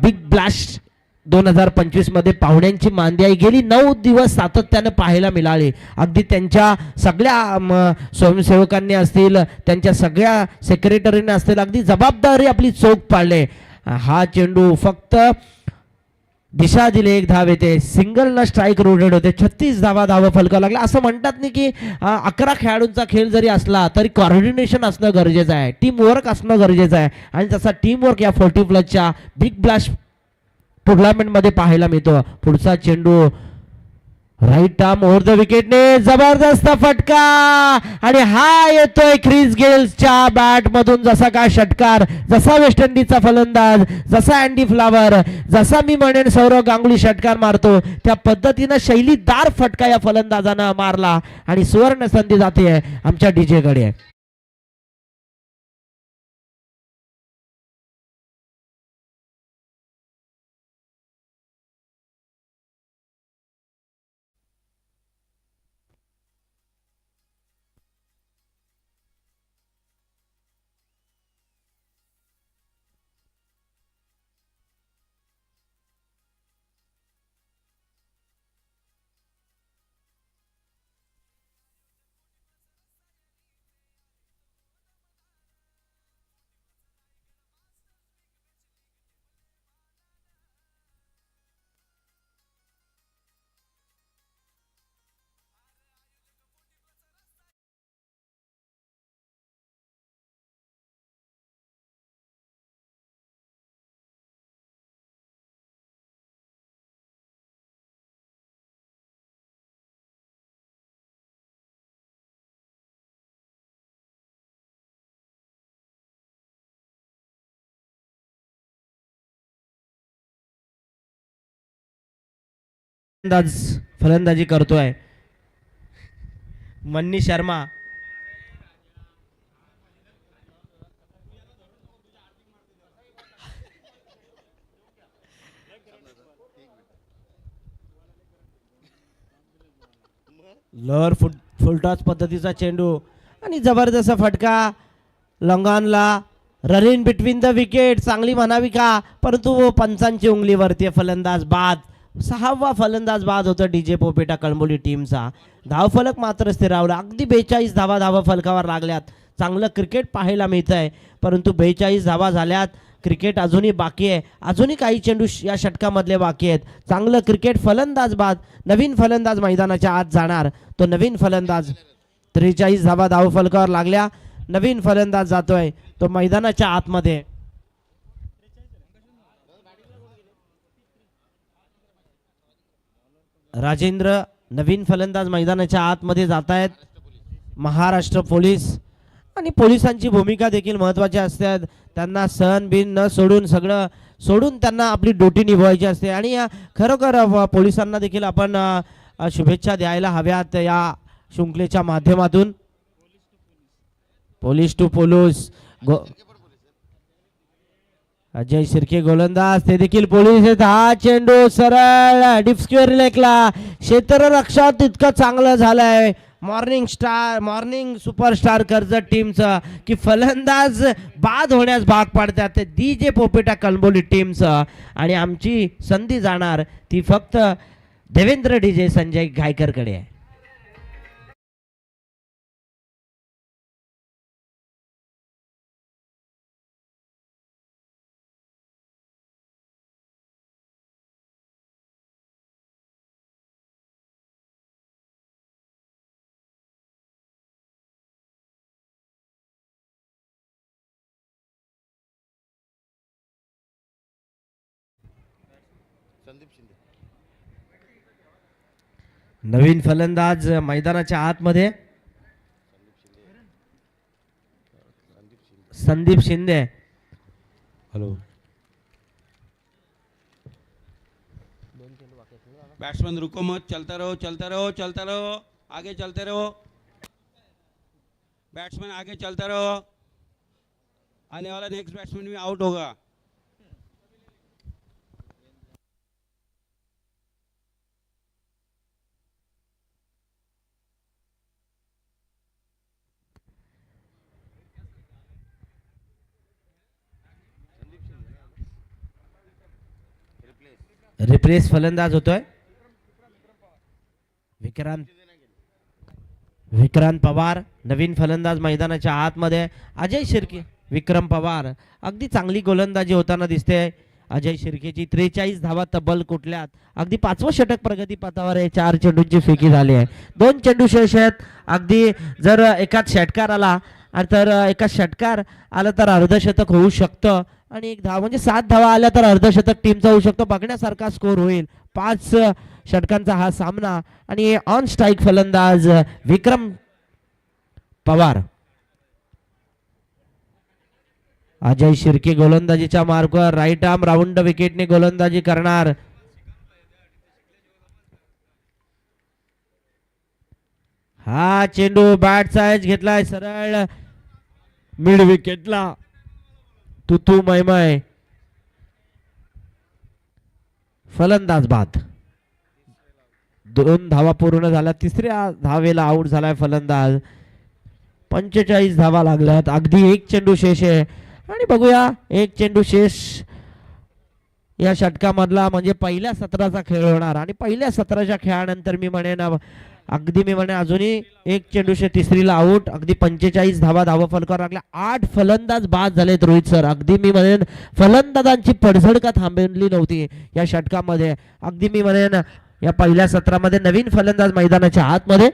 बिग ब्लास्ट 2025 मध्ये पाहुण्यांची मांदियाई गेली 9 दिवस सातत्यानं पाहायला मिळाली. अगदी त्यांच्या सगळ्या स्वयंसेवकांनी असतील, त्यांच्या सगळ्या सेक्रेटरीने असतील, अगदी जबाबदारी आपली चोख पाळले. हा चेंडू फक्त दिशा दिली, 1 धाव येते. सिंगल न स्ट्राईक रोटेड होते. 36 धावा फलकावं लागला. असं म्हणतात नाही की 11 खेळाडूंचा खेळ जरी असला तरी कॉर्डिनेशन असणं गरजेचं आहे, टीमवर्क असणं गरजेचं आहे आणि तसा टीमवर्क या 40+च्या बिग ब्लास्ट टुर्नामेंट मध्ये पाहायला मिळतो. पुढचा चेंडू राईट आर्म ओव्हर द विकेटने जबरदस्त फटका आणि हा येतोय ख्रिस गेल्सच्या बॅट मधून. जसा काय षटकार, जसा वेस्ट इंडिजचा फलंदाज, जसा अँडी फ्लावर, जसा मी म्हणेन सौरव गांगुली षटकार मारतो त्या पद्धतीनं शैलीदार फटका या फलंदाजानं मारला आणि सुवर्ण संधी जाते आमच्या डीजे कडे. फलंदाजी करतोय मन्नी शर्मा. लोअर फुलटॉस पद्धतीचा चेंडू आणि जबरदस्त फटका. लॉंगॉनला run in between the wicket चांगली म्हणावी का, परंतु पंचांची उंगलीवरती फलंदाज बाद. 6वा फलंदाज बाद होता डीजे पोपेटा कळंबोली टीमचा. धावफलक मात्र स्थिरावला. अगदी 42 धावा फलकावर लागल्यात. चांगलं क्रिकेट पाहायला मिळत आहे, परंतु 42 धावा झाल्यात. क्रिकेट अजूनही बाकी आहे. अजूनही काही चेंडू या षटकामधले बाकी आहेत. चांगलं क्रिकेट. फलंदाज बाद. नवीन फलंदाज मैदानाच्या आत जाणार. तो नवीन फलंदाज 43 धावा फलकावर लागल्या. नवीन फलंदाज जातोय तो मैदानाच्या आतमध्ये. राजेंद्र नवीन फलंदाज मैदानाच्या आतमध्ये जात आहेत. महाराष्ट्र पोलीस आणि पोलिसांची भूमिका देखील महत्त्वाची असते. त्यांना सण बिन न सोडून सगळं सोडून त्यांना आपली ड्युटी निभवायची असते आणि खरोखर पोलिसांना देखील आपण शुभेच्छा द्यायला हव्यात या शृंखलेच्या माध्यमातून. Police to police Ajay Shirke गोलंदाज ते देखील पोलीस आहेत. हा चेंडू सरळ डीप स्क्वेअर लेगला क्षेत्ररक्षण तितकं चांगलं झालंय मॉर्निंग सुपरस्टार कर्जत टीमचं की फलंदाज बाद होण्यास भाग पाडतात DJ पोपेटा कळंबोली टीमचं. आणि आमची संधी जाणार ती फक्त देवेंद्र DJ संजय गायकरकडे आहे. नवीन फलंदाज मैदानाच्या आतमध्ये संदीप शिंदे. हेलो बैट्समैन रुको मत, चलता रहो चलता रहो चलता रहो, आगे चलते रहो, बैट्समैन आगे चलता रहो, आने वाला नेक्स्ट बैट्समैन भी आउट होगा. रिप्लेस फलंदाज होतोय विक्रांत पवार. नवीन फलंदाज मैदानाच्या आतमध्ये अजय शिर्के. विक्रम पवार अगदी चांगली गोलंदाजी होताना दिसते. अजय शिर्केची 43 धावा तब्बल कुठल्यात. अगदी 5वं षटक प्रगतीपथावर आहे. 4 चेंडूंची फेकी झाली आहे. 2 चेंडू शेष आहेत. अगदी जर एकाच षटकार आला तर एका षटकार आला तर अर्धशतक होऊ शकतं आणि एक धाव म्हणजे 7 धावा आल्या तर अर्धशतक टीमचा होऊ शकतो. बघण्यासारखा स्कोर होईल. 5 षटकांचा हा सामना आणि ऑन स्ट्राईक फलंदाज विक्रम पवार. अजय शिर्के गोलंदाजीच्या मार्गावर राईट आर्म राऊंड विकेटने गोलंदाजी करणार. हा चेंडू बॅट साइज घेतलाय सरळ मिड विकेटला. तुतू मैमय फलंदाज बाद. 2 धावा पूर्ण झाल्या. 3ऱ्या धावेला आउट झालाय फलंदाज. 45 धावा लागल्यात. अगदी 1 चेंडू शेष आहे आणि बघूया 1 चेंडू शेष या षटकामधला म्हणजे पहिल्या सत्राचा खेळ होणार आणि पहिल्या सत्राच्या खेळानंतर मी म्हणेन अजूनही 1 चेंडू शेष. 3रीला आउट. अगदी 45 धावा फलकावर लागल्या. 8 फलंदाज बाद झालेत रोहित सर. अगदी मी म्हणेन फलंदाजांची पडझड का थांबली नव्हती या षटकामध्ये. अगदी मी म्हणेन या पहिल्या सत्रामध्ये नवीन फलंदाज मैदानाच्या आतमध्ये.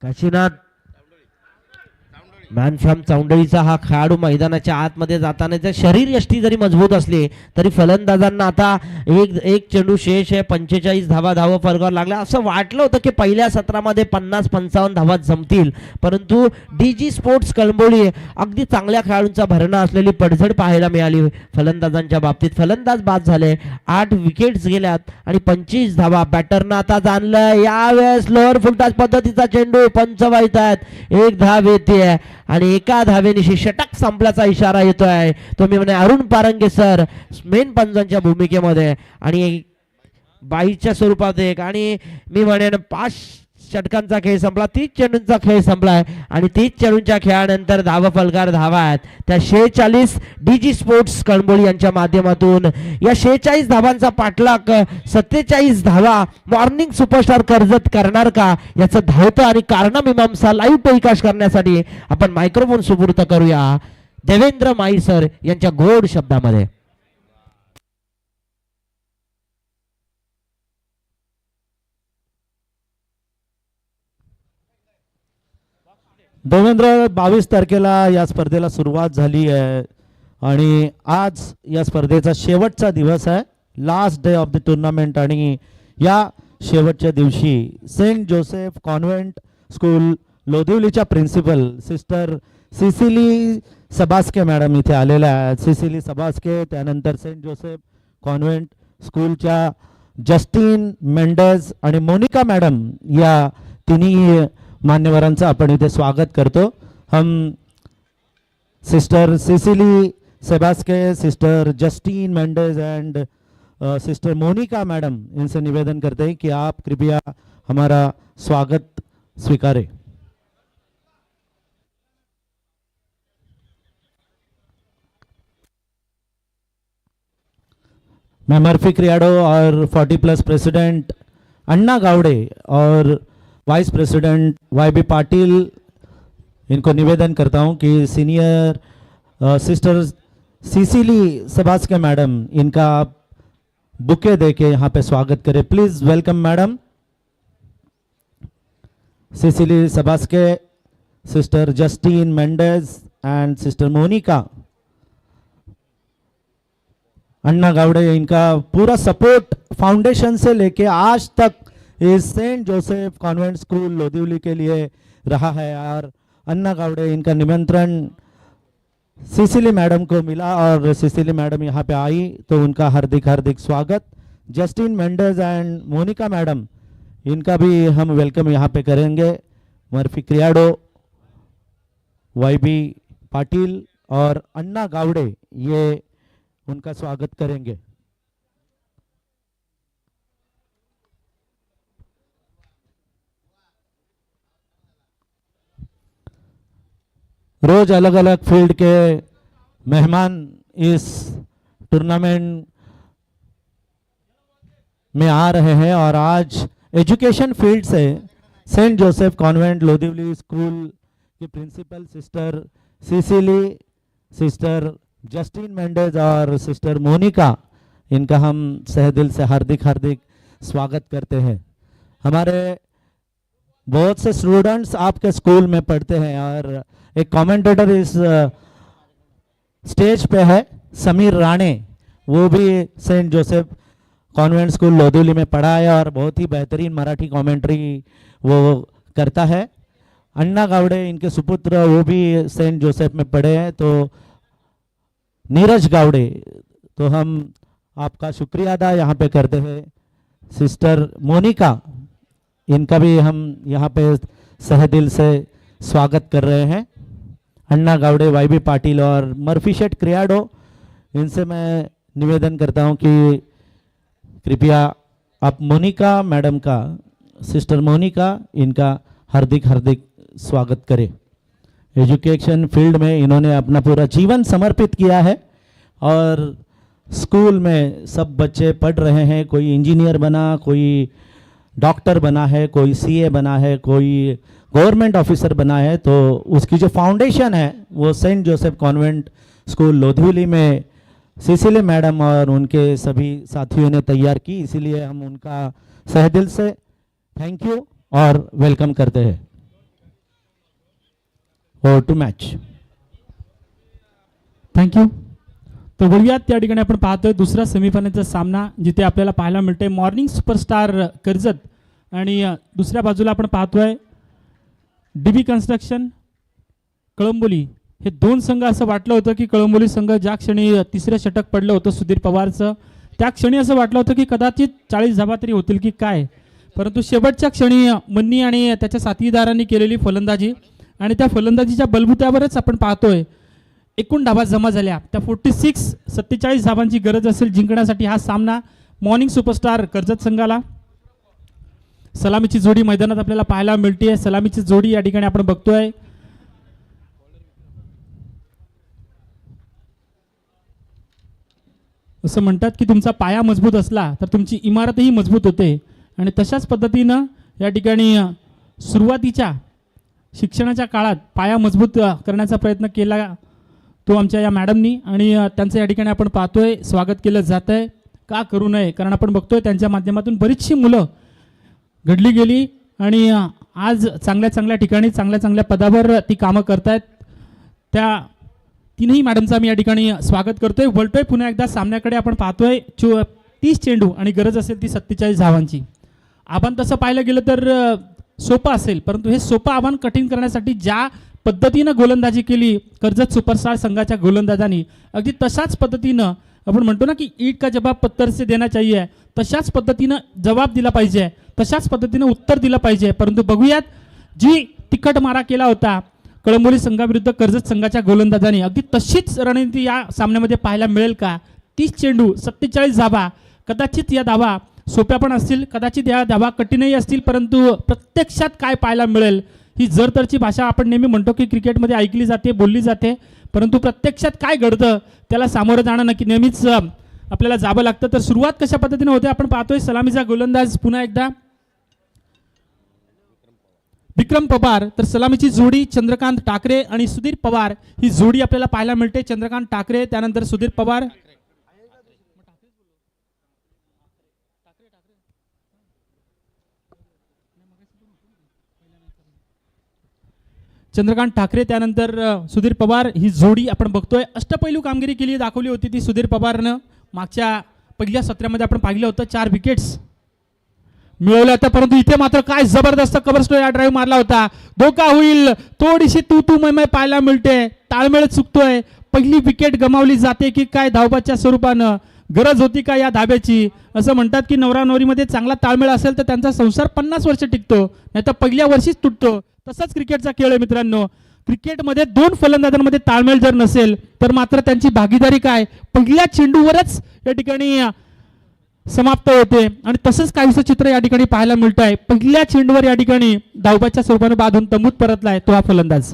काशीनाथ मॅन फ्रॉम चौंडळीचा हा खेळाडू मैदानाच्या आतमध्ये जाताना शरीर यष्टी जरी मजबूत असली तरी फलंदाजांना आता एक चेंडू शेष आहे. 45 धावा फलकावर लागल्या. असं वाटलं होतं की पहिल्या सत्रामध्ये 50-55 धावा जमतील परंतु DG स्पोर्ट्स कळंबोली अगदी चांगल्या खेळाडूंचा भरणा असलेली पडझड पाहायला मिळाली फलंदाजांच्या बाबतीत. फलंदाज बाद झाले. 8 विकेट्स गेल्यात आणि 25 धावा बॅटरनं आता जाणलं. यावेळेस लोअर फुलटॉस पद्धतीचा चेंडू पंच वाहतात. 1 धाव येते आणि एका धावेनिशी षटक संपल्याचा इशारा येतोय. तो मी म्हणे अरुण पारंगे सर मेन पंचांच्या भूमिकेमध्ये आणि बाईच्या स्वरूपात एक आणि मी म्हणेन 5 षटकांचा खेळ संपला. 30 चेंडूंचा खेळ संपलाय आणि 30 चेंडूंच्या खेळानंतर फलकार धावा आहेत त्या 46 DG स्पोर्ट्स कळंबोली यांच्या माध्यमातून. या 46 धावांचा पाठलाग 47 धावा मॉर्निंग सुपरस्टार कर्जत करणार का याचं धावतं आणि कारणामीमांसा लाईव्ह टेलिकास्ट करण्यासाठी आपण मायक्रोफोन सुपूर्द करूया देवेंद्र माई सर यांच्या गोड शब्दामध्ये. देवेंद्र 22 तारखेला या स्पर्धेला सुरुवात झाली आहे आणि आज या स्पर्धेचा शेवटचा दिवस आहे, last day of the tournament. आणि या शेवटच्या दिवशी सेंट जोसेफ कॉन्व्हेंट स्कूल लोधिवलीच्या प्रिन्सिपल सिस्टर सिसिली सबास्के मॅडम इथे आलेल्या आहेत. सिसिली सबास्के, त्यानंतर सेंट जोसेफ कॉन्व्हेंट स्कूलच्या जस्टिन मेंडेज आणि मोनिका मॅडम, या तिन्ही मान्यवरांचं आपण इथे स्वागत करतो. हम सिस्टर सिसिली सेबास्के, sister Justin Mendes and sister Monica madam, इनसे निवेदन करते हैं कि आप कृपया हमारा स्वागत स्वीकारें. मैं मर्फी क्रियाडो और 40+ प्रेसिडेंट अन्ना गावड़े और वाइस प्रेसिडेंट YB पाटिल, इनको निवेदन करता हूं कि सीनियर सिस्टर सिसिली सबास्के मैडम, इनका आप बुके देके यहाँ पे स्वागत करें. प्लीज वेलकम मैडम सिसिली सबास्के, sister Justin Mendes and sister Monica. Anna Gawade, इनका पूरा सपोर्ट फाउंडेशन से लेके आज तक इस saint Joseph convent school Lodhivali के लिए रहा है. और अन्ना गावड़े, इनका निमंत्रण सिसिली मैडम को मिला और सिसिली मैडम यहाँ पे आई तो उनका हार्दिक हार्दिक स्वागत. Justin Mendes and Monica madam, इनका भी हम वेलकम यहाँ पे करेंगे. मर्फी क्रियाडो, YB पाटिल और अन्ना गावड़े, ये उनका स्वागत करेंगे. रोज अलग अलग फील्ड के मेहमान इस टूर्नामेंट में आ रहे हैं और आज एजुकेशन फील्ड से Saint Joseph convent Lodhivali school की principal sister Cecily, sister Justin Mendes और सिस्टर मोनिका, इनका हम सहदिल से हार्दिक हार्दिक स्वागत करते हैं. हमारे बहुत से स्टूडेंट्स आपके स्कूल में पढ़ते हैं और एक कमेंटेटर इस स्टेज पे है, समीर राणे, वो भी सेंट जोसेफ कॉन्वेंट स्कूल लोधिवली में पढ़ा है और बहुत ही बेहतरीन मराठी कमेंट्री वो करता है. अन्ना गावड़े, इनके सुपुत्र, वो भी सेंट जोसेफ में पढ़े हैं. तो नीरज गावड़े, तो हम आपका शुक्रिया अदा यहाँ पे करते हैं. सिस्टर मोनिका, इनका भी हम यहाँ पे सहदिल से स्वागत कर रहे हैं. अन्ना गावड़े, YB पाटिल और मर्फी शेट क्रियाडो, इनसे मैं निवेदन करता हूँ कि कृपया आप मोनिका मैडम का, सिस्टर मोनिका, इनका हार्दिक हार्दिक स्वागत करें. एजुकेशन फील्ड में इन्होंने अपना पूरा जीवन समर्पित किया है और स्कूल में सब बच्चे पढ़ रहे हैं. कोई इंजीनियर बना, कोई डॉक्टर बना है, कोई CA बना है, कोई गवर्नमेंट ऑफिसर बना है. तो उसकी जो फाउंडेशन है वो सेंट जोसेफ कॉन्वेंट स्कूल लोधिवली में सिसिली मैडम और उनके सभी साथियों ने तैयार की. इसीलिए हम उनका सहदिल से थैंक यू और वेलकम करते हैं. और टू मॅच. थँक्यू. तर बघूयात, त्या ठिकाणी आपण पाहतोय दुसरा सेमीफायनलचा सामना, जिथे आपल्याला पाहायला मिळते मॉर्निंग सुपरस्टार कर्जत आणि दुसऱ्या बाजूला आपण पाहतोय DB कन्स्ट्रक्शन कळंबोली. हे दोन संघ असं वाटलं होतं की कळंबोली संघ ज्या क्षणी तिसरं षटक पडलं होतं सुधीर पवारचं, त्या क्षणी असं वाटलं होतं की कदाचित 40 धावा तरी होतील की काय, परंतु शेवटच्या क्षणी मन्नी आणि त्याच्या साथीदारांनी केलेली फलंदाजी आणि त्या फलंदाजीच्या बलबुत्यावरच आपण पाहतोय एकूण धावा जमा झाल्या. त्या 47 धावांची गरज असेल जिंकण्यासाठी हा सामना मॉर्निंग सुपरस्टार कर्जत संघाला. सलामीची जोडी मैदानात आपल्याला पाहायला मिळते. सलामीची जोडी या ठिकाणी आपण बघतोय. असं म्हणतात की तुमचा पाया मजबूत असला तर तुमची इमारतही मजबूत होते आणि तशाच पद्धतीनं या ठिकाणी सुरुवातीच्या शिक्षणाच्या काळात पाया मजबूत करण्याचा प्रयत्न केला तो आमच्या या मॅडमनी आणि त्यांचं या ठिकाणी आपण पाहतोय स्वागत केलं जात आहे. का करू नये, कारण आपण बघतोय त्यांच्या माध्यमातून बरीचशी मुलं घडली गेली आणि आज चांगल्या चांगल्या ठिकाणी चांगल्या चांगल्या पदावर ती कामं करतायत. त्या तीनही मॅडमचं मी या ठिकाणी स्वागत करतोय. वळतोय पुन्हा एकदा सामन्याकडे. आपण पाहतोय 30 चेंडू आणि गरज असेल ती 47 धावांची. आव्हान तसं पाहायला गेलं तर सोपं असेल, परंतु हे सोपं आव्हान कठीण करण्यासाठी ज्या पद्धतीनं गोलंदाजी केली कर्जत सुपरस्टार संघाच्या गोलंदाजांनी, अगदी तशाच पद्धतीनं आपण म्हणतो ना की ईट का जवाब पत्थर से देना चाहिए, तशाच पद्धतीनं जवाब दिला पाहिजे, तशाच पद्धतीनं उत्तर दिलं पाहिजे. परंतु बघूयात जी तिखट मारा केला होता कळंबोली संघाविरुद्ध कर्जत संघाच्या गोलंदाजांनी, अगदी तशीच रणनीती या सामन्यामध्ये पाहायला मिळेल का? 30 चेंडू 47 धावा. कदाचित या धावा सोप्या पण असतील, कदाचित या धावा कठीणही असतील, परंतु प्रत्यक्षात काय पाहायला मिळेल ही जरतरची भाषा आपण नेहमी म्हणतो की क्रिकेटमध्ये ऐकली जाते, बोलली जाते, परंतु प्रत्यक्षात काय घडतं त्याला सामोरं जाणं नक्की नेहमीच आपल्याला जावं लागतं. तर सुरुवात कशा पद्धतीने होते आपण पाहतोय. सलामीचा गोलंदाज पुन्हा एकदा विक्रम पवार, तर सलामीची जोडी चंद्रकांत ठाकरे आणि सुधीर पवार ही जोडी आपल्याला पाहायला मिळते. चंद्रकांत ठाकरे त्यानंतर सुधीर पवार. चंद्रकांत ठाकरे त्यानंतर सुधीर पवार ही जोडी आपण बघतोय. अष्टपैलू कामगिरी केली दाखवली होती ती सुधीर पवारनं. मागच्या पहिल्या सत्रामध्ये आपण पाहिलं होतं 4 विकेट्स मिळवल्या होत्या, परंतु इथे मात्र काय जबरदस्त कव्हर स्टो या ड्राईव्ह मारला होता. धोका होईल, थोडीशी तू मै पाहायला मिळते, ताळमेळ चुकतोय. पहिली विकेट गमावली जाते की काय धावबाच्या स्वरूपानं? गरज होती का या धाब्याची? असं म्हणतात की नवरा नवरीमध्ये चांगला ताळमेळ असेल तर त्यांचा संसार 50 वर्ष टिकतो, नाही तर पहिल्या वर्षीच तुटतो. तसंच क्रिकेटचा खेळ आहे मित्रांनो. क्रिकेटमध्ये 2 फलंदाजांमध्ये ताळमेळ जर नसेल तर मात्र त्यांची भागीदारी काय पहिल्या चेंडूवरच या ठिकाणी समाप्त होते. आणि तसंच काहीसं चित्र या ठिकाणी पाहायला मिळत आहे. पहिल्या चेंडूवर या ठिकाणी धावबाच्या स्वरूपाने बांधून तंबूत परतलाय तो हा फलंदाज.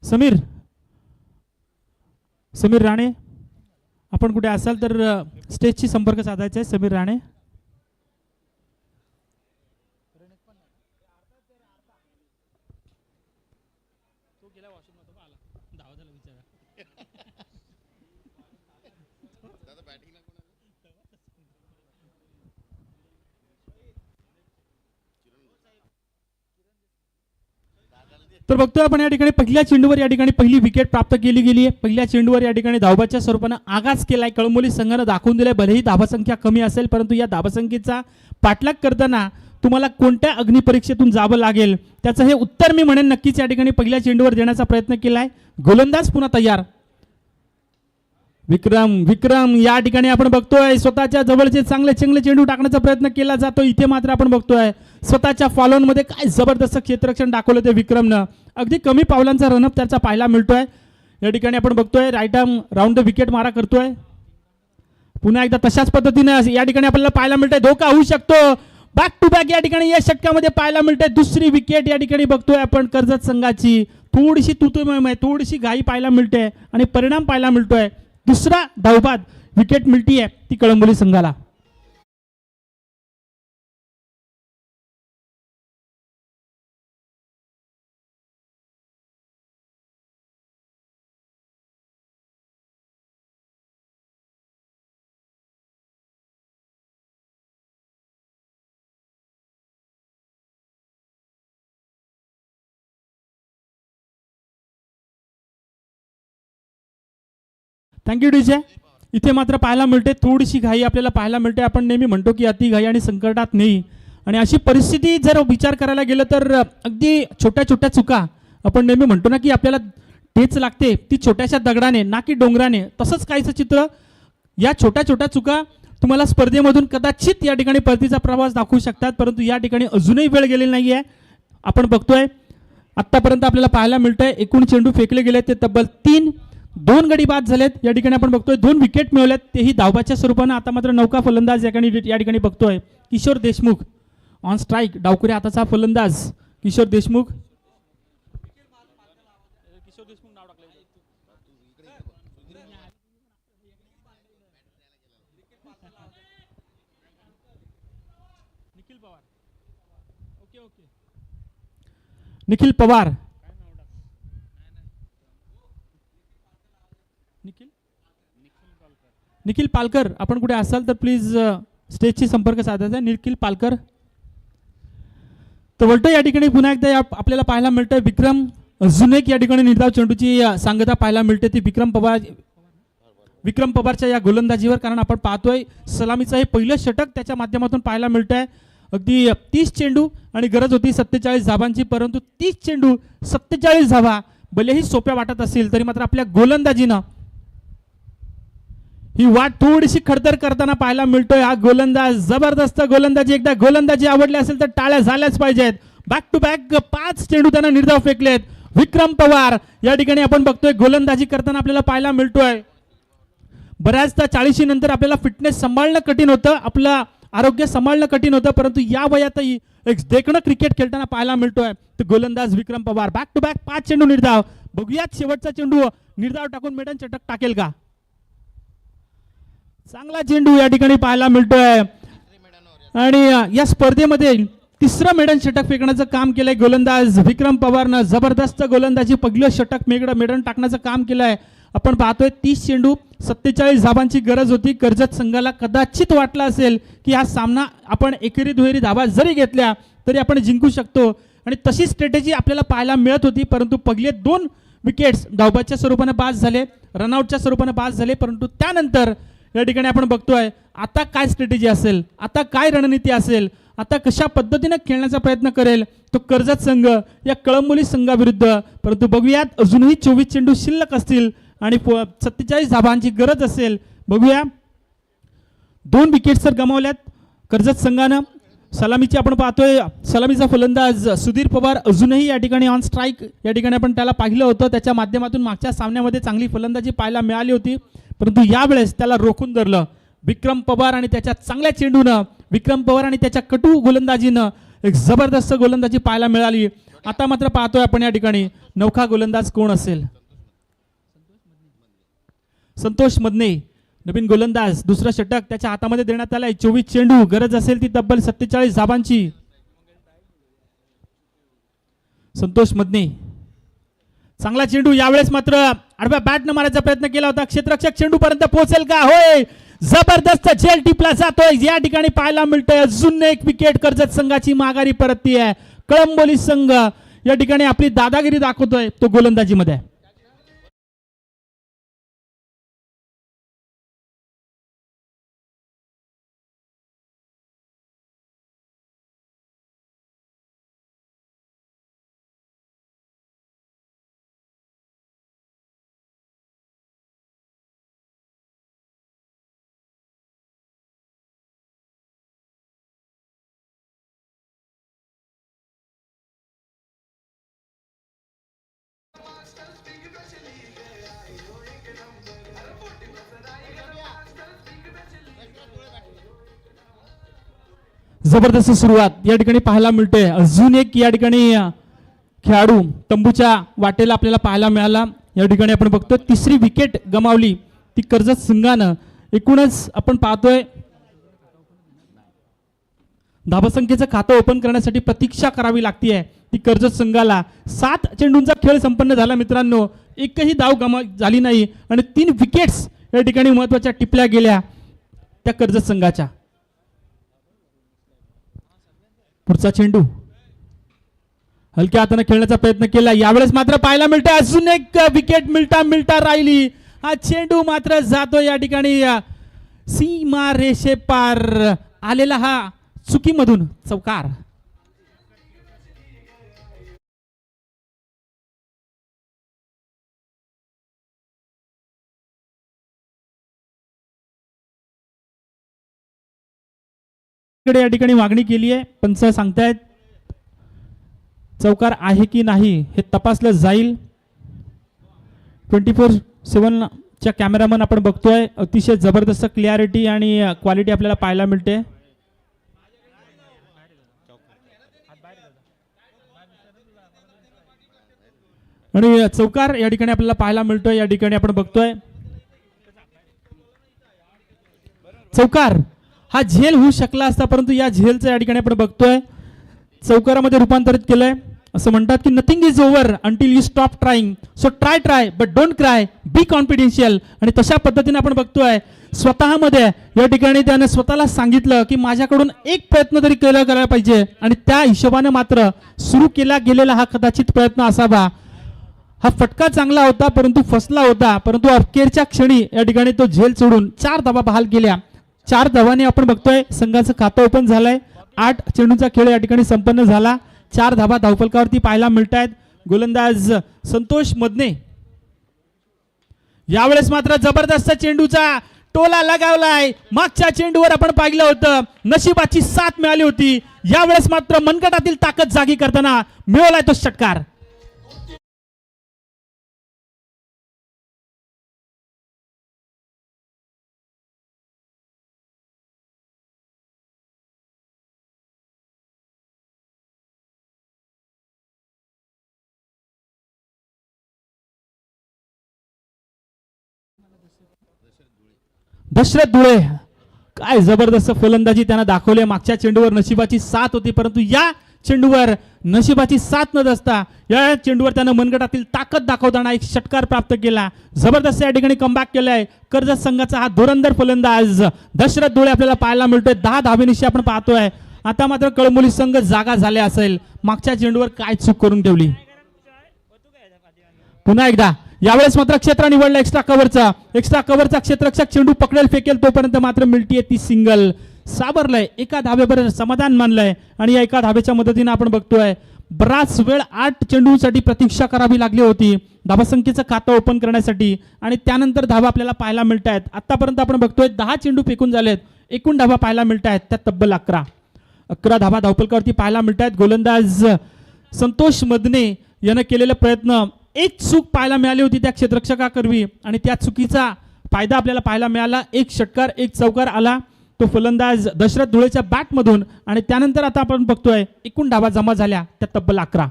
समीर राणे, आपण कुठे असाल तर स्टेजशी संपर्क साधायचा आहे. समीर राणे. तर बघतोय आपण या ठिकाणी पहिल्या चेंडूवर या ठिकाणी पहिली विकेट प्राप्त केली गेली आहे. पहिल्या चेंडूवर या ठिकाणी धावबाच्या स्वरूपानं आगाज केलाय. कळंबोली संघानं दाखवून दिलाय भलेही धावसंख्या कमी असेल, परंतु या धावसंख्येचा पाठलाग करताना तुम्हाला कोणत्या अग्निपरीक्षेतून जावं लागेल त्याचं हे उत्तर मी म्हणेन नक्कीच या ठिकाणी पहिल्या चेंडूवर देण्याचा प्रयत्न केलाय. गोलंदाज पुन्हा तयार. विक्रम या ठिकाणी आपण बघतोय स्वतःच्या जवळचे चांगले चेंडू टाकण्याचा प्रयत्न केला जातो. इथे मात्र आपण बघतोय स्वतःच्या फॉलोन मध्ये काय जबरदस्त क्षेत्ररक्षण दाखवलं ते विक्रमनं. अगदी कमी पावलांचा रनअप त्याचा पाहायला मिळतोय. या ठिकाणी आपण बघतोय right arm round the wicket मारा करतोय. पुन्हा एकदा तशाच पद्धतीने या ठिकाणी आपल्याला पाहायला मिळतंय धोका होऊ शकतो. बॅक टू बॅक या ठिकाणी या षटकामध्ये पाहायला मिळतंय. दुसरी विकेट या ठिकाणी बघतोय आपण कर्जत संघाची. थोडीशी तुतुमय थोडीशी घाई पाहायला मिळते आणि परिणाम पाहायला मिळतोय. दुसरा धावबाद विकेट मिळतीये ती कळंबोली संघाला. Thank you DJ. इथे मात्र पाहायला मिळते थोडीशी घाई आपल्याला पाहायला मिळते. आपण नेहमी म्हणतो की अति घाई आणि संकटात नाही, आणि अशी परिस्थिती जर विचार करायला गेलं तर अगदी छोट्या छोट्या चुका आपण नेहमी म्हणतो ना की आपल्याला ठेच लागते ती छोट्याशा दगडाने ना की डोंगराने. तसंच काहीचं चित्र या छोट्या छोट्या चुका तुम्हाला स्पर्धेमधून कदाचित या ठिकाणी परतीचा प्रवास दाखवू शकतात, परंतु या ठिकाणी अजूनही वेळ गेलेली नाही आहे. आपण बघतोय आत्तापर्यंत आपल्याला पाहायला मिळतंय एकूण चेंडू फेकले गेले ते तब्बल 2 गडी बाद झालेत. या ठिकाणी आपण बघतोय 2 विकेट मिळवल्यात तेही धावबाच्या स्वरूपानं. आता मात्र नौका फलंदाज या ठिकाणी बघतोय किशोर देशमुख ऑन स्ट्राईक. डावकुरे हाताचा फलंदाज किशोर देशमुख. निखिल पवार निखिल पालकर आपण कुठे असाल तर प्लीज स्टेजशी संपर्क साधायचा. निखिल पालकर. तर वळतो या ठिकाणी पुन्हा एकदा आपल्याला पाहायला मिळतंय विक्रम जुनेक या ठिकाणी निर्धाव चेंडूची सांगता पाहायला मिळते ती विक्रम पवारच्या या गोलंदाजीवर. कारण आपण पाहतोय सलामीचं हे पहिलं षटक त्याच्या माध्यमातून पाहायला मिळतंय. अगदी 30 चेंडू आणि गरज होती 47 धावांची, परंतु 30 चेंडू 47 धावा भलेही सोप्या वाटत असेल तरी मात्र आपल्या गोलंदाजीनं ही वाट थोडीशी खडतर करताना पाहायला मिळतोय. हा गोलंदाज जबरदस्त गोलंदाजी. एकदा गोलंदाजी आवडली असेल तर टाळ्या झाल्याच पाहिजेत. बॅक टू बॅक 5 चेंडू त्यांना निर्धाव फेकलेत. विक्रम पवार या ठिकाणी आपण बघतोय गोलंदाजी करताना आपल्याला पाहायला मिळतोय. बऱ्याचदा 40 नंतर आपल्याला फिटनेस सांभाळणं कठीण होतं, आपलं आरोग्य सांभाळणं कठीण होतं, परंतु या वयातही एक देखणं क्रिकेट खेळताना पाहायला मिळतोय. तर गोलंदाज विक्रम पवार बॅक टू बॅक 5 चेंडू निर्धाव. बघूयात शेवटचा चेंडू निर्धाव टाकून मेडन चटक टाकेल का. चांगला चेंडू या ठिकाणी पाहायला मिळतोय आणि या स्पर्धेमध्ये तिसरं मेडन षटक फेकण्याचं काम केलंय गोलंदाज विक्रम पवारनं. जबरदस्त गोलंदाजी. पहिलं षटक मेडन टाकण्याचं काम केलंय. आपण पाहतोय 30 चेंडू 47 धावांची गरज होती. कर्जत संघाला कदाचित वाटलं असेल की हा सामना आपण एकेरी दुहेरी धावा जरी घेतल्या तरी आपण जिंकू शकतो आणि तशी स्ट्रॅटेजी आपल्याला पाहायला मिळत होती, परंतु पहिले 2 विकेट्स धावबादच्या स्वरूपाने बाद झाले, रनआउटच्या स्वरूपाने बाद झाले. परंतु त्यानंतर या ठिकाणी आपण बघतोय आता काय स्ट्रॅटेजी असेल, आता काय रणनीती असेल, आता कशा पद्धतीने खेळण्याचा प्रयत्न करेल तो कर्जत संघ या कळंबोली संघाविरुद्ध. परंतु बघूयात अजूनही 24 चेंडू शिल्लक असतील आणि 47 धावांची गरज असेल. बघूया 2 विकेट्स तर गमावल्यात कर्जत संघानं. सलामीची आपण पाहतोय सलामीचा फलंदाज सुधीर पवार अजूनही या ठिकाणी ऑन स्ट्राईक. या ठिकाणी आपण त्याला पाहिलं होतं, त्याच्या माध्यमातून मागच्या सामन्यामध्ये चांगली फलंदाजी पाहायला मिळाली होती, परंतु यावेळेस त्याला रोखून धरलं विक्रम पवार आणि त्याच्या चांगल्या चेंडूनं. विक्रम पवार आणि त्याच्या कटू गोलंदाजीनं एक जबरदस्त गोलंदाजी पाहायला मिळाली. आता मात्र पाहतोय आपण या ठिकाणी नौखा गोलंदाज कोण असेल. संतोष मदने नवीन गोलंदाज. दुसरं षटक त्याच्या हातामध्ये देण्यात आलंय. 24 चेंडू गरज असेल ती तब्बल 47 धावांची. संतोष मदने चांगला चेंडू. यावेळेस मात्र आडव्या बॅटनं मारायचा प्रयत्न केला होता. क्षेत्ररक्षक चेंडू पर्यंत पोहोचेल का. होय, जबरदस्त झेल टिपला जातोय. या ठिकाणी पाहायला मिळतंय अजून एक विकेट कर्जत संघाची माघारी परतती आहे. कळंबोली संघ या ठिकाणी आपली दादागिरी दाखवतोय तो गोलंदाजीमध्ये. जबरदस्त सुरुवात या ठिकाणी पाहायला मिळते. अजून एक या ठिकाणी खेळाडू तंबूच्या वाटेला आपल्याला पाहायला मिळाला. या ठिकाणी आपण बघतो 3री विकेट गमावली ती कर्जत संघानं. एकूणच आपण पाहतोय धावसंख्येचं खातं ओपन करण्यासाठी प्रतीक्षा करावी लागते ती कर्जत संघाला. 7 चेंडूंचा खेळ संपन्न झाला मित्रांनो. एकही धाव झाली नाही आणि 3 विकेट्स या ठिकाणी महत्वाच्या टिपल्या गेल्या त्या कर्जत संघाच्या. पुढचा चेंडू हलक्या हाताने खेळण्याचा प्रयत्न केला. यावेळेस मात्र पाहायला मिळते अजून एक विकेट मिळता राहिली. हा चेंडू मात्र जातो या ठिकाणी सीमा रेषे पार आलेला हा चुकीमधून चौकार. या ठिकाणी मागणी केली आहे. पंच सांगतायत चौकार आहे की नाही हे तपासलं जाईल. 24/7 च्या कॅमेरामन आपण बघतोय. अतिशय जबरदस्त क्लिअरिटी आणि क्वालिटी आपल्याला पाहायला मिळते. आणि चौकार या ठिकाणी आपल्याला पाहायला मिळतोय. या ठिकाणी आपण बघतोय चौकार हा झेल होऊ शकला असता, परंतु या झेलचं या ठिकाणी आपण बघतोय चौकारामध्ये रूपांतरित केलंय. असं म्हणतात की nothing is over until you stop trying, so try but don't cry, be confidential. आणि तशा पद्धतीने आपण बघतोय स्वतःमध्ये या ठिकाणी त्याने स्वतःला सांगितलं की माझ्याकडून एक प्रयत्न तरी करायला पाहिजे, आणि त्या हिशोबाने मात्र सुरू केला गेलेला हा कदाचित प्रयत्न असावा. हा फटका चांगला होता परंतु फसला होता, परंतु अखेरच्या क्षणी या ठिकाणी तो झेल सोडून 4 धावा बहाल केल्या. 4 धावांनी आपण बघतोय संघाचं खातं ओपन झालंय. 8 चेंडूचा खेळ या ठिकाणी संपन्न झाला. 4 धावा धावफलकावरती पाहायला मिळत आहेत. गोलंदाज संतोष मदने यावेळेस मात्र जबरदस्त चेंडूचा टोला लगावलाय. मागच्या चेंडूवर आपण पाहिलं होतं नशिबाची साथ मिळाली होती, यावेळेस मात्र मनगटातील ताकद जागी करताना मिळवलाय तो षटकार. दशरथ धुळे काय जबरदस्त फलंदाजी त्यांना दाखवली. मागच्या चेंडूवर नशिबाची साथ होती, परंतु या चेंडूवर नशिबाची साथ न असता या चेंडूवर त्यानं मनगटातील ताकद दाखवताना एक षटकार प्राप्त केला. जबरदस्त या ठिकाणी कमबॅक केलाय कर्जत संघाचा हा धुरंधर फलंदाज दशरथ धुळे आपल्याला पाहायला मिळतोय. 10 धावेनिशी आपण पाहतोय. आता मात्र कळमुली संघ जागा झाले असेल, मागच्या चेंडूवर काय चूक करून ठेवली. पुन्हा एकदा यावेळेस मात्र क्षेत्र निवडलं एक्स्ट्रा कव्हरचा क्षेत्ररक्षक चेंडू पकडेल फेकेल तोपर्यंत मात्र मिळतीये ती सिंगल. सावरलंय, एका धावेवर समाधान मानलंय, आणि या एका धावेच्या मदतीने आपण बघतोय बराच वेळ 8 चेंडूंसाठी प्रतीक्षा करावी लागली होती धावासंख्येचं खातं ओपन करण्यासाठी, आणि त्यानंतर धावा आपल्याला पाहायला मिळत आहेत. आतापर्यंत आपण बघतोय 10 चेंडू फेकून झालेत, एकूण धावा पाहायला मिळत आहेत त्या तब्बल 11 धावा धावफलकावरती पाहायला मिळत आहेत. गोलंदाज संतोष मदने यानं केलेला प्रयत्न, एक चूक पाहायला मिळाली होती त्या क्षेत्ररक्षकाकरवी, आणि त्या चुकीचा फायदा आपल्याला पाहायला मिळाला. एक षटकार एक चौकार आला तो फलंदाज दशरथ धुळेच्या बॅटमधून, आणि त्यानंतर आता आपण बघतोय एकूण धावा जमा झाल्या त्या तब्बल 11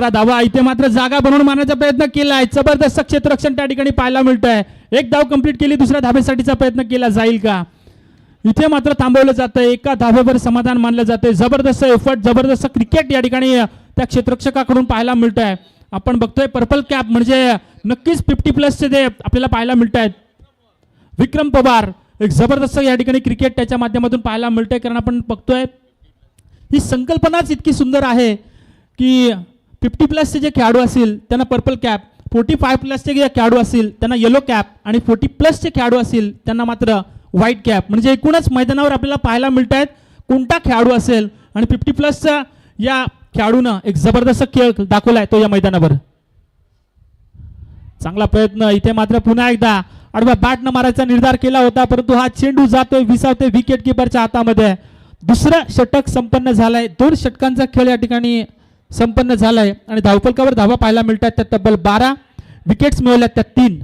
धावा. इथे मात्र जागा बनवून मारण्याचा प्रयत्न केलाय. जबरदस्त क्षेत्ररक्षण त्या ठिकाणी पाहायला मिळत आहे. एक धाव कंप्लीट केली, दुसऱ्या धावेसाठीचा प्रयत्न केला जाईल का, इथे मात्र थांबवलं जातंय. एका धावेवर समाधान मानलं जाते. जबरदस्त एफर्ट, जबरदस्त क्रिकेट या ठिकाणी त्या क्षेत्ररक्षकाकडून पाहायला मिळत आहे. आपण बघतोय पर्पल कॅप म्हणजे नक्कीच 50+ ते आपल्याला पाहायला मिळत आहेत. विक्रम पवार एक जबरदस्त या ठिकाणी क्रिकेट त्याच्या माध्यमातून पाहायला मिळतंय, कारण आपण बघतोय ही संकल्पनाच इतकी सुंदर आहे की 50+ जे खेळाडू असतील त्यांना पर्पल कॅप, 45+ जे खेळाडू असतील त्यांना येलो कॅप, आणि 40+ चे खेळाडू असतील त्यांना मात्र व्हाईट कॅप. म्हणजे एकूणच मैदानावर आपल्याला पाहायला मिळत आहेत कोणता खेळाडू असेल, आणि 50+ या खेळाडूनं एक जबरदस्त खेळ दाखवलाय तो या मैदानावर. चांगला प्रयत्न. इथे मात्र पुन्हा एकदा आडव्या बॅटनं मारायचा निर्धार केला होता, परंतु हा चेंडू जातोय विसावतोय विकेट किपरच्या हातामध्ये. दुसरं षटक संपन्न झालंय. 2 षटकांचा खेळ या ठिकाणी संपन्न झालाय, आणि धावफलकावर धावा पाहायला मिळतात त्या तब्बल 12, विकेट्स मिळवल्यात त्या 3.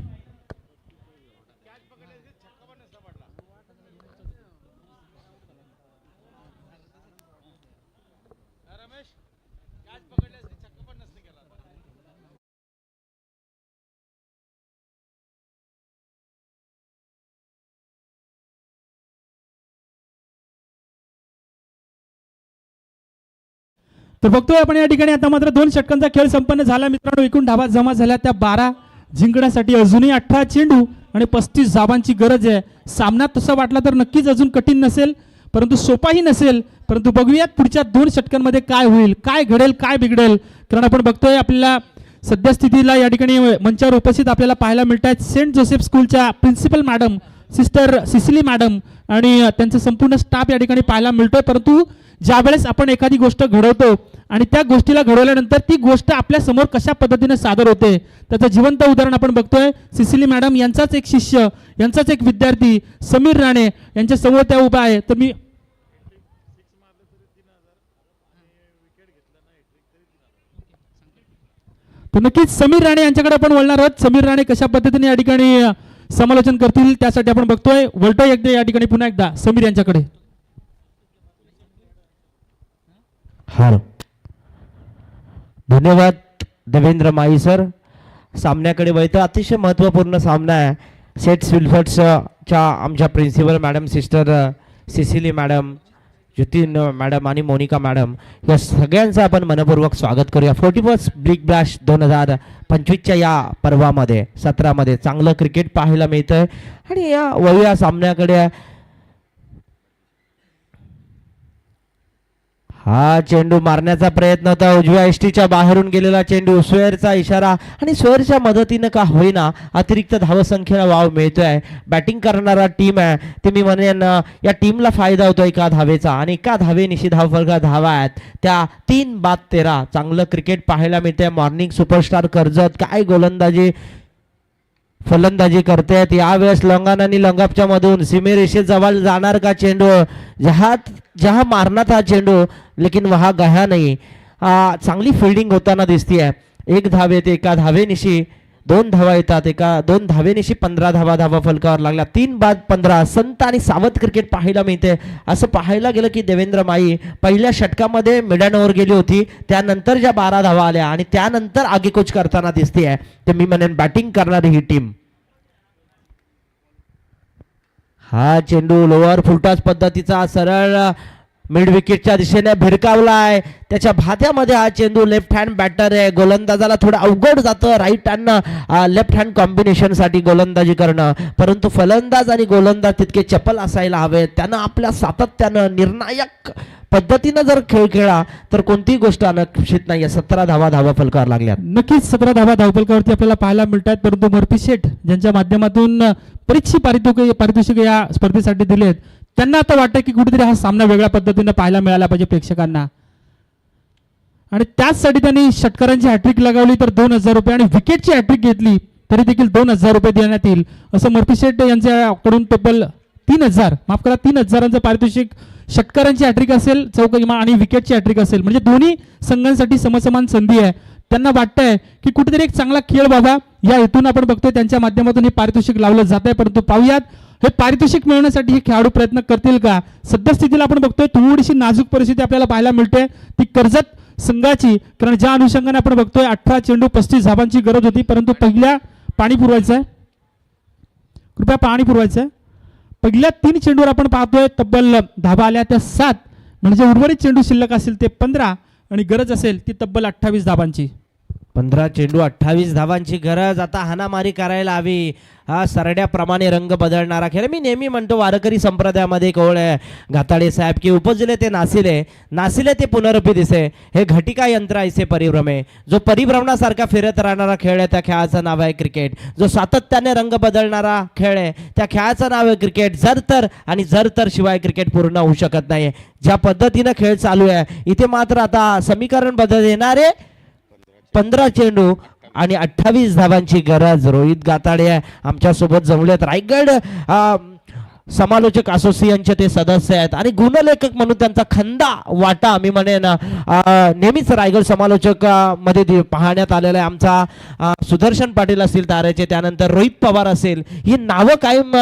तर बघतोय आपण या ठिकाणी आता मात्र 2 षटकांचा खेळ संपन्न झाला मित्रांनो. एकूण धावा जमा झाल्या त्या 12. जिंकण्यासाठी अजूनही 18 चेंडू आणि 35 धावांची गरज आहे. सामना तसा वाटला तर नक्कीच अजून कठीण नसेल, परंतु सोपाही नसेल. परंतु बघूयात पुढच्या 2 षटकांमध्ये काय होईल, काय घडेल, काय बिघडेल. कारण आपण बघतोय आपल्याला सद्यस्थितीला या ठिकाणी मंचावर उपस्थित आपल्याला पाहायला मिळत आहेत सेंट जोसेफ स्कूलच्या principal madam sister Cecily madam आणि त्यांचा संपूर्ण स्टाफ या ठिकाणी पाहायला मिळतोय. परंतु ज्यावेळेस आपण एखादी गोष्ट घडवतो आणि त्या गोष्टीला घडवल्यानंतर ती गोष्ट आपल्या समोर कशा पद्धतीने सादर होते त्याचं जिवंत उदाहरण आपण बघतोय. सिसिली मॅडम यांचाच एक शिष्य, यांचाच एक विद्यार्थी समीर राणे यांच्या समोर त्या उभा आहे. तर मी तर नक्कीच समीर राणे यांच्याकडे आपण वळणार आहोत. समीर राणे कशा पद्धतीने या ठिकाणी समालोचन करतील त्यासाठी आपण बघतोय. वळतोय एकदा या ठिकाणी पुन्हा एकदा समीर यांच्याकडे. हार धन्यवाद देवेंद्र माई सर. सामन्याकडे वळतं. अतिशय महत्त्वपूर्ण सामना आहे. सेट विल्फर्ड्सच्या आमच्या principal madam sister Cecily madam ज्योतीन मॅडम आणि मोनिका मॅडम या सगळ्यांचं आपण मनपूर्वक स्वागत करूया 41 बिग ब्लॅश 2025च्या या पर्वामध्ये सत्रामध्ये चांगलं क्रिकेट पाहायला मिळतंय. आणि या वळूया सामन्याकडे. हा चेंडू मारण्याचा प्रयत्न होता, उजव्या एसटीच्या बाहेरून गेलेला चेंडू, स्वेअरचा इशारा आणि स्वेअरच्या मदतीनं का होईना अतिरिक्त धावसंख्येला वाव मिळतोय. बॅटिंग करणारा टीम आहे ते मी म्हणेन या टीमला फायदा होतो एका धावेचा आणि एका धावेनिशी धावफलका धावा आहेत त्या 3 बाद 13. चांगलं क्रिकेट पाहायला मिळतंय. मॉर्निंग सुपरस्टार कर्जत काय गोलंदाजी फलंदाजी करतायत यावेळेस. लंगान आणि लंगापच्या मधून सीमेरेषे जवळ जाणार का चेंडू, जहा मारना था चेंडू लेकिन वहा गया नाही. चांगली फिल्डिंग होताना दिसतीये. 1 धाव येते एका धावेनिशी, 2 धावा येतात एका 2 धावेनिशी 15 धावा फलकावर लागल्या. 3 बाद 15. संत आणि सावध क्रिकेट पाहायला मिळते. असं पाहायला गेलं की देवेंद्र माई पहिल्या षटकामध्ये मिडन ओव्हर गेली होती, त्यानंतर ज्या 12 धावा आल्या आणि त्यानंतर आगेकूच करताना दिसतीये ते मी म्हणेन बॅटिंग करणारी ही टीम. हा चेंडू लोअर फुलटॉस पद्धतीचा सरळ मिड विकेटच्या दिशेने भिरकावलाय. त्याच्या भात्यामध्ये हा चेंडू लेफ्ट हँड बॅटर आहे. गोलंदाजाला थोडं अवघड जातं राईट हँड लेफ्ट हँड कॉम्बिनेशनसाठी गोलंदाजी करणं, परंतु फलंदाज आणि गोलंदाज तितके चपल असायला हवे. त्यानं आपल्या सातत्यानं निर्णायक पद्धतीनं जर खेळ खेळला तर कोणतीही गोष्ट अनपेक्षित नाही. 17 धावा फलकावर लागल्या. नक्कीच 17 धावा धावफलकावरती आपल्याला पाहायला मिळतात. परंतु मर्फी शेठ ज्यांच्या माध्यमातून परीक्षी पारितोषिक या स्पर्धेसाठी दिलेत त्यांना आता वाटतं की कुठेतरी हा सामना वेगळ्या पद्धतीनं पाहायला मिळाला पाहिजे प्रेक्षकांना आणि त्याचसाठी त्यांनी षटकारांची हॅट्रिक लगावली तर 2,000 रुपये आणि विकेटची हॅट्रिक घेतली तरी देखील 2,000 रुपये देण्यात येईल असं मर्फी शेठ यांच्याकडून तब्बल 3,000 माफ करा 3,000चं पारितोषिक षटकारांची हॅट्रिक असेल चौका आणि विकेटची हॅट्रिक असेल म्हणजे दोन्ही संघांसाठी समसमान संधी आहे. त्यांना वाटतंय की कुठेतरी एक चांगला खेळ बाबा या हेतून आपण बघतोय त्यांच्या माध्यमातून हे पारितोषिक लावलं जात आहे. परंतु पाहूयात हे पारितोषिक मिळवण्यासाठी हे खेळाडू प्रयत्न करतील का. सद्यस्थितीला आपण बघतोय थोडीशी नाजूक परिस्थिती आपल्याला पाहायला मिळते ती कर्जत संघाची, कारण ज्या अनुषंगाने आपण बघतोय 18 चेंडू 35 धावांची गरज होती परंतु पहिल्या पाणी पुरवायचं आहे, कृपया पाणी पुरवायचं आहे. पहिल्या 3 चेंडूवर आपण पाहतोय तब्बल धावा आल्या त्या 7 म्हणजे उर्वरित चेंडू शिल्लक असेल ते 15 आणि गरज असेल ती तब्बल 28 धावांची. 15 चेंडू 28 धावांची गरज. आता हाणामारी करायला हवी. हा सरड्याप्रमाणे रंग बदलणारा खेळ. मी नेहमी म्हणतो वारकरी संप्रदायामध्ये एक ओळ आहे घाताडे साहेब की उपजले ते नासिले ते पुनरपी दिसे, हे घटिका यंत्र ऐसे परिभ्रमे. जो परिभ्रमणासारखा फिरत राहणारा खेळ आहे त्या खेळाचं नाव आहे क्रिकेट. जो सातत्याने रंग बदलणारा खेळ आहे त्या खेळाचं नाव आहे क्रिकेट. जर तर शिवाय क्रिकेट पूर्ण होऊ शकत नाही. ज्या पद्धतीनं खेळ चालू आहे इथे मात्र आता समीकरण बदल येणारे 15 चेंडू आणि 28 धावांची गरज. रोहित गाताडे आमच्या सोबत जमलेत. रायगड समालोचक असोसिएशनचे ते सदस्य आहेत आणि गुणलेखक म्हणून त्यांचा खंदा वाटा मी म्हणेन नेहमीच रायगड समालोचक मध्ये पाहण्यात आलेला आहे. आमचा सुदर्शन पाटील असतील तारेचे, त्यानंतर रोहित पवार असेल, ही नावं कायम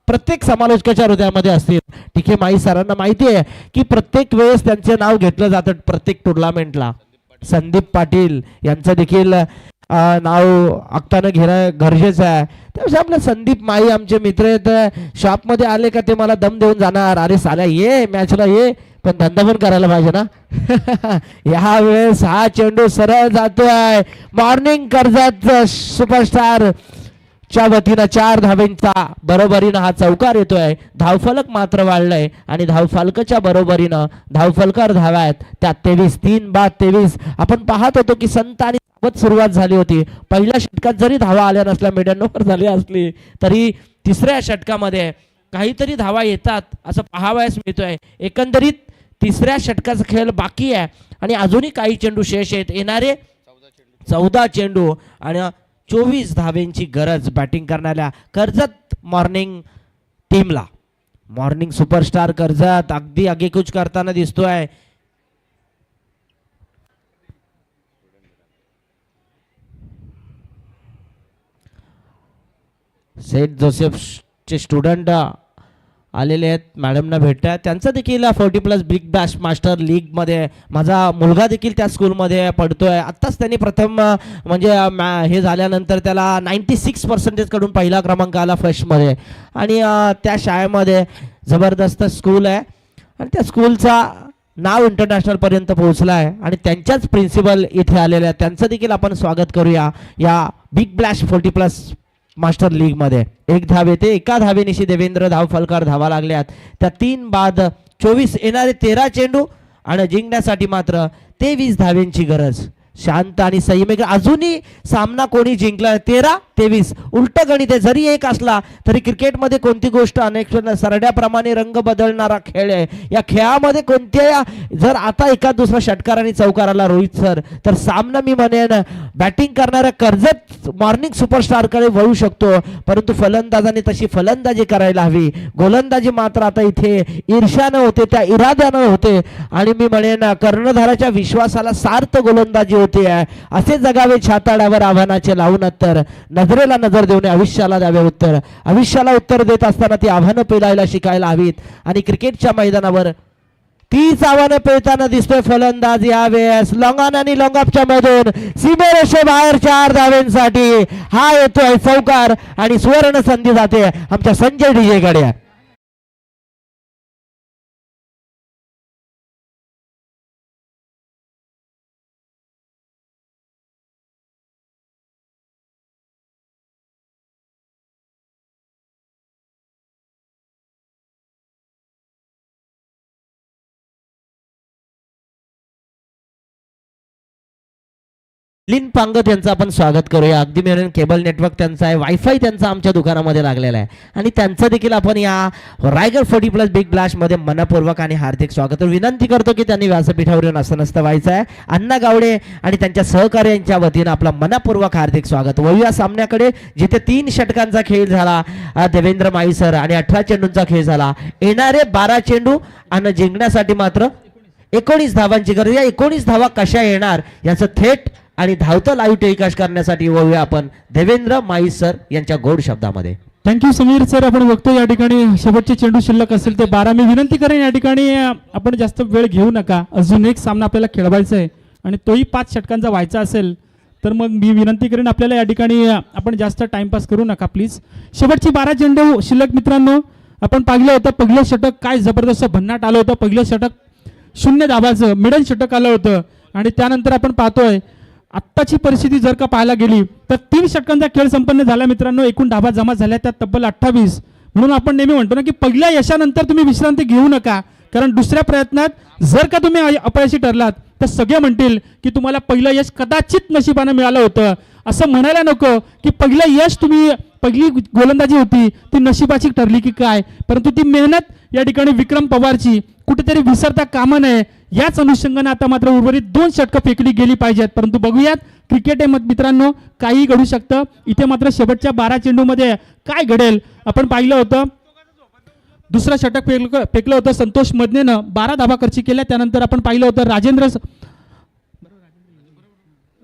प्रत्येक समालोचकाच्या हृदयामध्ये असतील. ठीक आहे, माई सरांना माहिती आहे की प्रत्येक वेळेस त्यांचे नाव घेतलं जातं प्रत्येक टुर्नामेंटला. संदीप पाटील यांचं देखील नाव आखताना घेणं गरजेचं आहे. त्यापेक्षा आपल्या संदीप माई आमचे मित्र आहेत. शॉपमध्ये आले का ते मला दम देऊन जाणार, अरे साल्या ये मॅचला ये, पण धंदा पण करायला पाहिजे ना. या वेळेस हा चेंडू सरळ जातोय. मॉर्निंग कर्जत सुपरस्टार च्या वतीनं 4 धावेंचा बरोबरीनं हा चौकार येतोय. धावफलक मात्र वाढलंय आणि धावफलकाच्या बरोबरीनं धावफलकार धावा आहेत त्या 23. 3 बाद 23. आपण पाहत होतो की संत आणि सावध सुरुवात झाली होती. पहिल्या षटकात जरी धावा आल्या नसल्या, मिडन ओव्हर झाली असली तरी तिसऱ्या षटकामध्ये काहीतरी धावा येतात असं पाहावयास मिळतोय. एकंदरीत तिसऱ्या षटकाचा खेळ बाकी आहे आणि अजूनही काही चेंडू शेष आहेत. येणारे 14 चेंडू आणि 24 धावेंची गरज बॅटिंग करणाऱ्या कर्जत मॉर्निंग टीमला. मॉर्निंग सुपरस्टार कर्जत अगदी आगेकूच करताना दिसतोय. सेंट जोसेफचे स्टुडंट आलेले आहेत मॅडमना भेटतात. त्यांचं देखील 40+ बिग बॅश मास्टर लीगमध्ये माझा मुलगा देखील त्या स्कूलमध्ये पडतोय. आत्ताच त्यांनी प्रथम म्हणजे हे झाल्यानंतर त्याला 96% कडून पहिला क्रमांक आला फर्स्टमध्ये आणि त्या शाळेमध्ये जबरदस्त स्कूल आहे आणि त्या स्कूलचा नाव इंटरनॅशनल पर्यंत पोहोचला आहे आणि त्यांच्याच प्रिन्सिपल इथे आलेले आहेत. त्यांचं देखील आपण स्वागत करूया या बिग ब्लॅश 40+ मास्टर लीगमध्ये. एक धाव येते, एका धावेनिशी देवेंद्र धाव फलकार धावा लागल्यात. त्या 3 बाद 24 येणारे 13 चेंडू आणि जिंकण्यासाठी मात्र 23 धावेंची गरज. शांत आणि संयमी अजूनही सामना कोणी जिंकला 13-23 उलट गणित आहे. जरी एक असला तरी क्रिकेटमध्ये कोणती गोष्ट अनेक सरड्याप्रमाणे रंग बदलणारा खेळ आहे. या खेळामध्ये कोणत्या जर आता एका दुसरा षटकार आणि चौकाराला रोहित सर तर सामना मी म्हणेन बॅटिंग करणाऱ्या कर्जत मॉर्निंग सुपरस्टारकडे वळू शकतो. परंतु फलंदाजाने तशी फलंदाजी करायला हवी. गोलंदाजी मात्र आता इथे ईर्ष्यानं होते, त्या इराद्यानं होते आणि मी म्हणेन कर्णधाराच्या विश्वासाला सार्थ गोलंदाजी होते. असे जगावे छाताड्यावर आव्हानाचे लावून तर नजरेला नजर देऊन आयुष्याला द्यावे उत्तर. आयुष्याला उत्तर देत असताना ती आव्हानं पेलायला शिकायला हवीत आणि क्रिकेटच्या मैदानावर तीच आव्हानं पेलताना दिसतोय फलंदाज यावेळेस लॉंगॉन आणि लॉंगऑफच्या मधून सीमेरेषे बाहेर 4 धावेंसाठी हा येतोय चौकार आणि सुवर्ण संधी जाते आमच्या संजय डीजे कडे. लिन पांगत यांचं आपण स्वागत करूया. अगदी मिळून केबल नेटवर्क त्यांचा आहे, वायफाय त्यांचा आमच्या दुकानामध्ये लागलेला आहे आणि त्यांचं देखील आपण या रायगड 40+ बिग ब्लॅशमध्ये मनपूर्वक आणि हार्दिक स्वागत विनंती करतो की त्यांनी व्यासपीठावर येऊन असं नसतं व्हायचं आहे. अण्णा गावडे आणि त्यांच्या सहकार्यांच्या वतीनं आपला मनपूर्वक हार्दिक स्वागत. वळूया सामन्याकडे जिथे 3 षटकांचा खेळ झाला देवेंद्र माईसर आणि 18 चेंडूंचा खेळ झाला. येणारे 12 चेंडू आणि जिंकण्यासाठी मात्र 19 धावांची गरज. या 19 धावा कशा येणार याचं थेट आणि धावतं लाईव्ह टेलिकास्ट करण्यासाठी वळूया आपण देवेंद्र माई सर यांच्या गोड शब्दामध्ये. Thank you Sameer sir. आपण बघतो या ठिकाणी शेवटचे चेंडू शिल्लक असेल ते 12. मी विनंती करेन या ठिकाणी आपण जास्त वेळ घेऊ नका. अजून एक सामना आपल्याला खेळवायचा आहे आणि तोही 5 षटकांचा व्हायचा असेल तर मग मी विनंती करेन आपल्याला या ठिकाणी आपण जास्त टाइमपास करू नका प्लीज. शेवटची 12 चेंडू शिल्लक मित्रांनो. आपण पाहिलं होतं पहिलं षटक काय जबरदस्त भन्नाट आलं होतं. पहिलं षटक 0 धावाचं मिडल षटक आलं होतं आणि त्यानंतर आपण पाहतोय आत्ताची परिस्थिती जर का पाहायला गेली तर 3 षटकांचा खेळ संपन्न झाला मित्रांनो. एकूण धावा जमा झाल्या त्यात तब्बल 28. म्हणून आपण नेहमी म्हणतो ना की पहिल्या यशानंतर तुम्ही विश्रांती घेऊ नका, कारण दुसऱ्या प्रयत्नात जर का तुम्ही अपयशी ठरलात तर सगळे म्हणतील की तुम्हाला पहिलं यश कदाचित नशिबानं मिळालं होतं. असं म्हणायला नको की पहिलं यश तुम्ही पहिली गोलंदाजी होती ती नशिबाची ठरली की काय, परंतु ती मेहनत या ठिकाणी विक्रम पवारची कुठेतरी विसरता कामा नये. याच अनुषंगाने आता मात्र उर्वरित 2 षटकं फेकली गेली पाहिजेत. परंतु बघूयात क्रिकेट आहे मित्रांनो, काही घडू शकतं. इथे मात्र शेवटच्या 12 चेंडूमध्ये काय घडेल आपण पाहिलं होतं. दुसरं षटक फेकलं होतं संतोष मदनेनं, 12 धावा खर्ची केल्या. त्यानंतर आपण पाहिलं होतं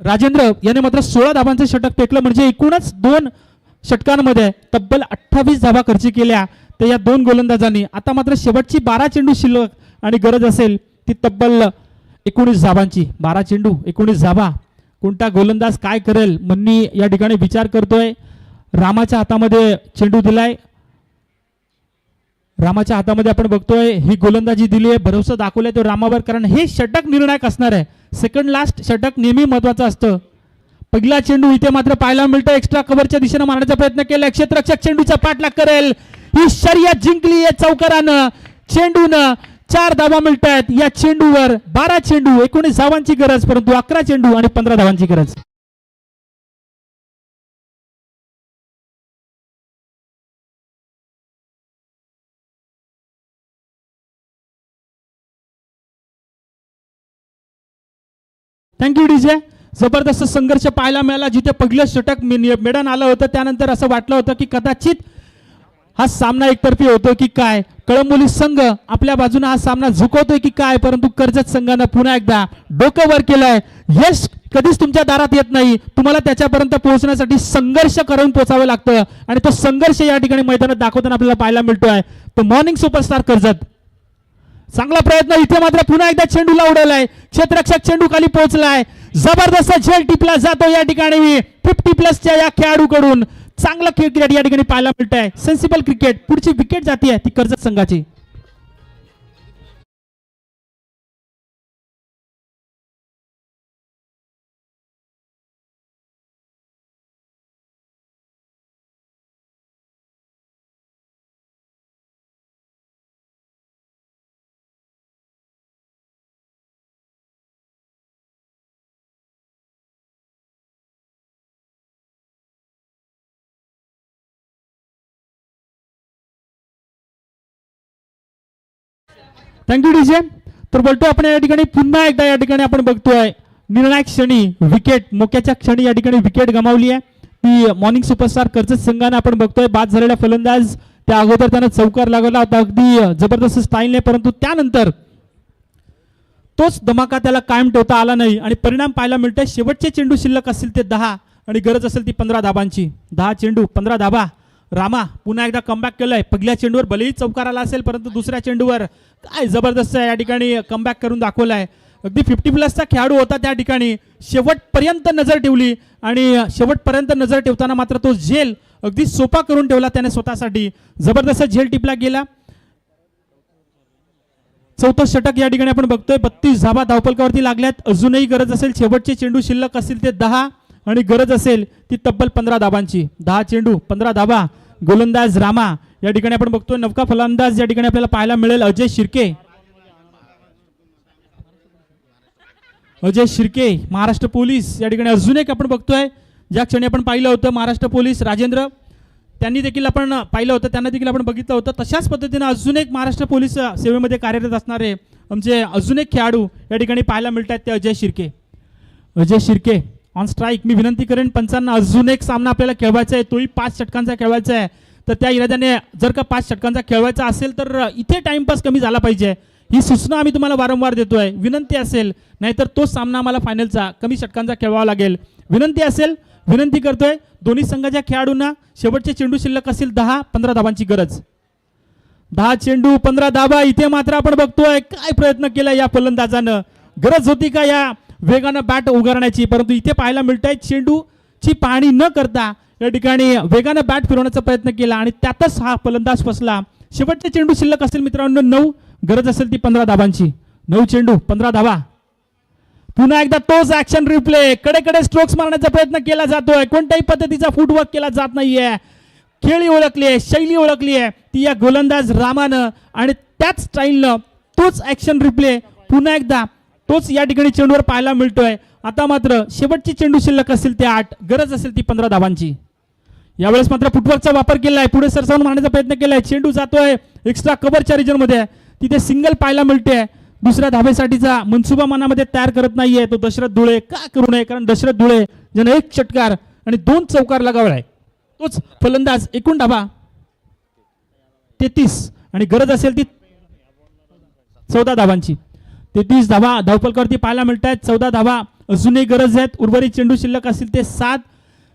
राजेंद्र याने मात्र 16 धावांचं षटक फेकलं. म्हणजे एकूणच 2 षटकांमध्ये तब्बल 28 धावा खर्ची केल्या तर या 2 गोलंदाजांनी. आता मात्र शेवटची 12 चेंडू शिल्लक आणि गरज असेल ती तब्बल 19 धावांची. 12 चेंडू 19 धावा. कोणता गोलंदाज काय करेल मन्नी या ठिकाणी विचार करतोय. रामाच्या हातामध्ये चेंडू दिलाय. रामाच्या हातामध्ये आपण बघतोय ही गोलंदाजी दिली आहे. भरोसा दाखवलाय तो रामावर, कारण हे षटक निर्णायक असणार आहे. सेकंड लास्ट षटक नेहमी महत्वाचं असतं. पहिला चेंडू इथे मात्र पाहायला मिळतं. एक्स्ट्रा कव्हरच्या दिशेने मारण्याचा प्रयत्न केला. क्षेत्ररक्षक चेंडूचा पाठलाग करेल. ही शर्यत जिंकली आहे चौकारानं. चेंडूनं 4 धावा मिळत आहेत. या चेंडूवर 12 चेंडू 19 धावांची गरज, परंतु 11 चेंडू आणि 15 धावांची गरज. Thank you DJ. जबरदस्त संघर्ष पाहायला मिळाला. जिथे पहिलं षटक मेडन आलं होतं त्यानंतर असं वाटलं होतं की कदाचित हा सामना एकतर्फी होतो की काय, कळंबोली संघ आपल्या बाजूने हा सामना झुकवतोय की काय, परंतु कर्जत संघानं पुन्हा एकदा डोकं वर केलंय. यश कधीच तुमच्या दारात येत नाही, तुम्हाला त्याच्यापर्यंत पोहोचण्यासाठी संघर्ष करून पोहोचावं लागतं आणि तो संघर्ष या ठिकाणी मैदानात दाखवताना आपल्याला पाहायला मिळतोय. तो मॉर्निंग सुपरस्टार कर्जत. चांगला प्रयत्न. इथे मात्र पुन्हा एकदा चेंडूला उडवलाय. क्षेत्ररक्षक चेंडू खाली पोहोचलाय. जबरदस्त झेल टिपला जातो या ठिकाणी 50+ या खेळाडूकडून. चांगला क्रिकेट या ठिकाणी पाहायला मिळत आहे. Sensible cricket. पुढची विकेट जाते ती कर्जत संघाची. Thank you DJ. तर बोलतो आपण या ठिकाणी पुन्हा एकदा या ठिकाणी आपण बघतोय निर्णायक क्षणी विकेट, मोक्याच्या क्षणी या ठिकाणी विकेट गमावली आहे ती मॉर्निंग सुपरस्टार कर्जत संघानं. आपण बघतोय बाद झालेला फलंदाज त्या अगोदर त्यानं चौकार लागवला होता अगदी जबरदस्त स्टाईलने, परंतु त्यानंतर तोच धमाका त्याला कायम ठेवता आला नाही आणि परिणाम पाहायला मिळतोय शेवटचे चेंडू शिल्लक असतील ते 10 आणि गरज असेल ती 15 धाबांची. 10 चेंडू 15 धाबा. रामा पुन्हा एकदा कमबॅक केलंय. पहिल्या चेंडूवर भलेही चौकार आला असेल परंतु दुसऱ्या चेंडूवर काय जबरदस्त या ठिकाणी कमबॅक करून दाखवलाय. अगदी 50+ खेळाडू होता त्या ठिकाणी, शेवटपर्यंत नजर ठेवली आणि शेवटपर्यंत नजर ठेवताना मात्र तो झेल अगदी सोपा करून ठेवला त्याने स्वतःसाठी. जबरदस्त झेल टिपला गेला. चौथं षटक या ठिकाणी आपण बघतोय. 32 धाबा धावपलकावरती लागल्यात. अजूनही गरज असेल शेवटचे चेंडू शिल्लक असतील ते 10 आणि गरज असेल ती तब्बल 15 धाबांची. 10 चेंडू 15 धाबा. गोलंदाज रामा या ठिकाणी आपण बघतोय. नवका फलंदाज या ठिकाणी आपल्याला पाहायला मिळेल अजय शिर्के. अजय शिर्के महाराष्ट्र पोलीस या ठिकाणी. अजून एक आपण बघतोय ज्या क्षणी आपण पाहिलं होतं महाराष्ट्र पोलीस राजेंद्र त्यांनी देखील आपण पाहिलं होतं, त्यांना देखील आपण बघितलं होतं. तशाच पद्धतीने अजून एक महाराष्ट्र पोलीस सेवेमध्ये कार्यरत असणारे आमचे अजून एक खेळाडू या ठिकाणी पाहायला मिळतात ते अजय शिर्के. Ajay Shirke on strike. मी विनंती करेन पंचांना अजून एक सामना आपल्याला खेळवायचा आहे, तोही 5 षटकांचा खेळवायचा आहे. तर त्या इराद्याने जर का 5 षटकांचा खेळवायचा असेल तर इथे टाइमपास कमी झाला पाहिजे ही सूचना आम्ही तुम्हाला वारंवार देतोय. विनंती असेल, नाहीतर तो सामना आम्हाला फायनलचा कमी षटकांचा खेळवावा लागेल. विनंती असेल, विनंती करतोय दोन्ही संघाच्या खेळाडूंना शेवटचे चेंडू शिल्लक असतील 10-15 धाबांची गरज. 10 चेंडू 15 धाबा. इथे मात्र आपण बघतोय काय प्रयत्न केला या फलंदाजानं. गरज होती का या वेगानं बॅट उगारण्याची, परंतु इथे पाहायला मिळतंय चेंडूची पाहणी न करता या ठिकाणी वेगानं बॅट फिरवण्याचा प्रयत्न केला आणि त्यातच हा फलंदाज फसला. शेवटचे चेंडू शिल्लक असतील मित्रांनो 9, गरज असेल ती 15 धाबांची. 9 चेंडू 15 धाबा. पुन्हा एकदा तोच ऍक्शन रिप्ले. कडेकडे स्ट्रोक्स मारण्याचा प्रयत्न केला जातोय, कोणत्याही पद्धतीचा फुटवर्क केला जात नाहीये. खेळी ओळखली आहे, शैली ओळखली आहे ती या गोलंदाज रामानं आणि त्याच स्टाईलनं तोच ऍक्शन रिप्ले पुन्हा एकदा तोच या ठिकाणी चेंडूवर पाहायला मिळतोय. आता मात्र शेवटचे चेंडू शिल्लक असतील ते 8, गरज असेल ती 15 धाबांची. यावेळेस मात्र फुटवर्कचा वापर केलाय, पुढे सरसावून मारण्याचा प्रयत्न केलाय. चेंडू जातोय एक्स्ट्रा कव्हरच्या रिजन मध्ये, तिथे सिंगल पाहायला मिळते. दुसऱ्या धाबेसाठीचा मनसुबा मनामध्ये तयार करत नाहीये तो दशरथ धुळे. का करू नये, कारण दशरथ धुळे ज्याने 1 षटकार आणि 2 चौकार लगावलाय तोच फलंदाज. एकूण धाबा 33 आणि गरज असेल ती 14 धाबांची. 33 धाबा धावपलकावरती पाहायला मिळत आहेत. 14 धाबा अजूनही गरज आहेत. उर्वरित चेंडू शिल्लक असतील ते 7.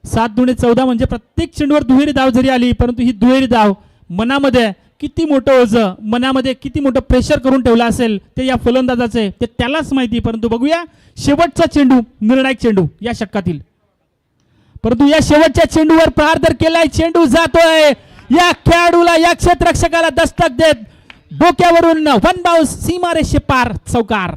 7 दुणे 14 म्हणजे प्रत्येक चेंडूवर दुहेरी धाव जरी आली, परंतु ही दुहेरी धाव मनामध्ये किती मोठं ओझं, मनामध्ये किती मोठं प्रेशर करून ठेवलं असेल ते या फलंदाजाचे ते त्यालाच माहिती. परंतु बघूया शेवटचा चेंडू, निर्णायक चेंडू या षटकातील. परंतु या शेवटच्या चेंडूवर प्रहार तर केलाय. चेंडू जातोय या खेळाडूला, या क्षेत्ररक्षकाला दस्तक देत डोक्यावरून 1 बाउन्स, सीमारेषे पार, चौकार.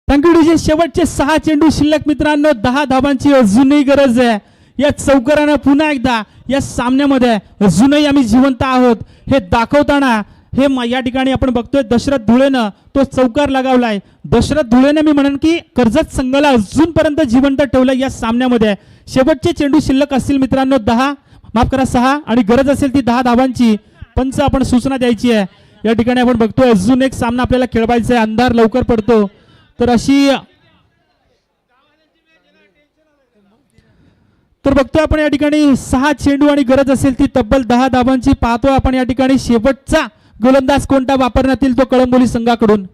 Thank you DJ. शेवटचे 6 चेंडू शिल्लक मित्रांनो, 10 धाबांची अजूनही गरज आहे. या चौकारानं पुन्हा एकदा या सामन्यामध्ये अजूनही आम्ही जिवंत आहोत हे दाखवताना हे या ठिकाणी आपण बघतोय दशरथ धुळेनं तो चौकार लगावलाय. दशरथ धुळेने मी म्हणेन की कर्जत संघाला अजूनपर्यंत जिवंत ठेवलं या सामन्यामध्ये. शेवटचे चेंडू शिल्लक असतील मित्रांनो 6 आणि गरज असेल ती 10 धाबांची. पंच आपण सूचना द्यायची आहे. या ठिकाणी आपण बघतोय अजून एक सामना आपल्याला खेळवायचा आहे. अंधार लवकर पडतो तर अशी तर बघतोय आपण या ठिकाणी 6 चेंडू आणि गरज असेल ती तब्बल 10 धाबांची. पाहतो आपण या ठिकाणी शेवटचा गोलंदाज कोणता वापरण्यात येईल तो कळंबोली संघाकडून.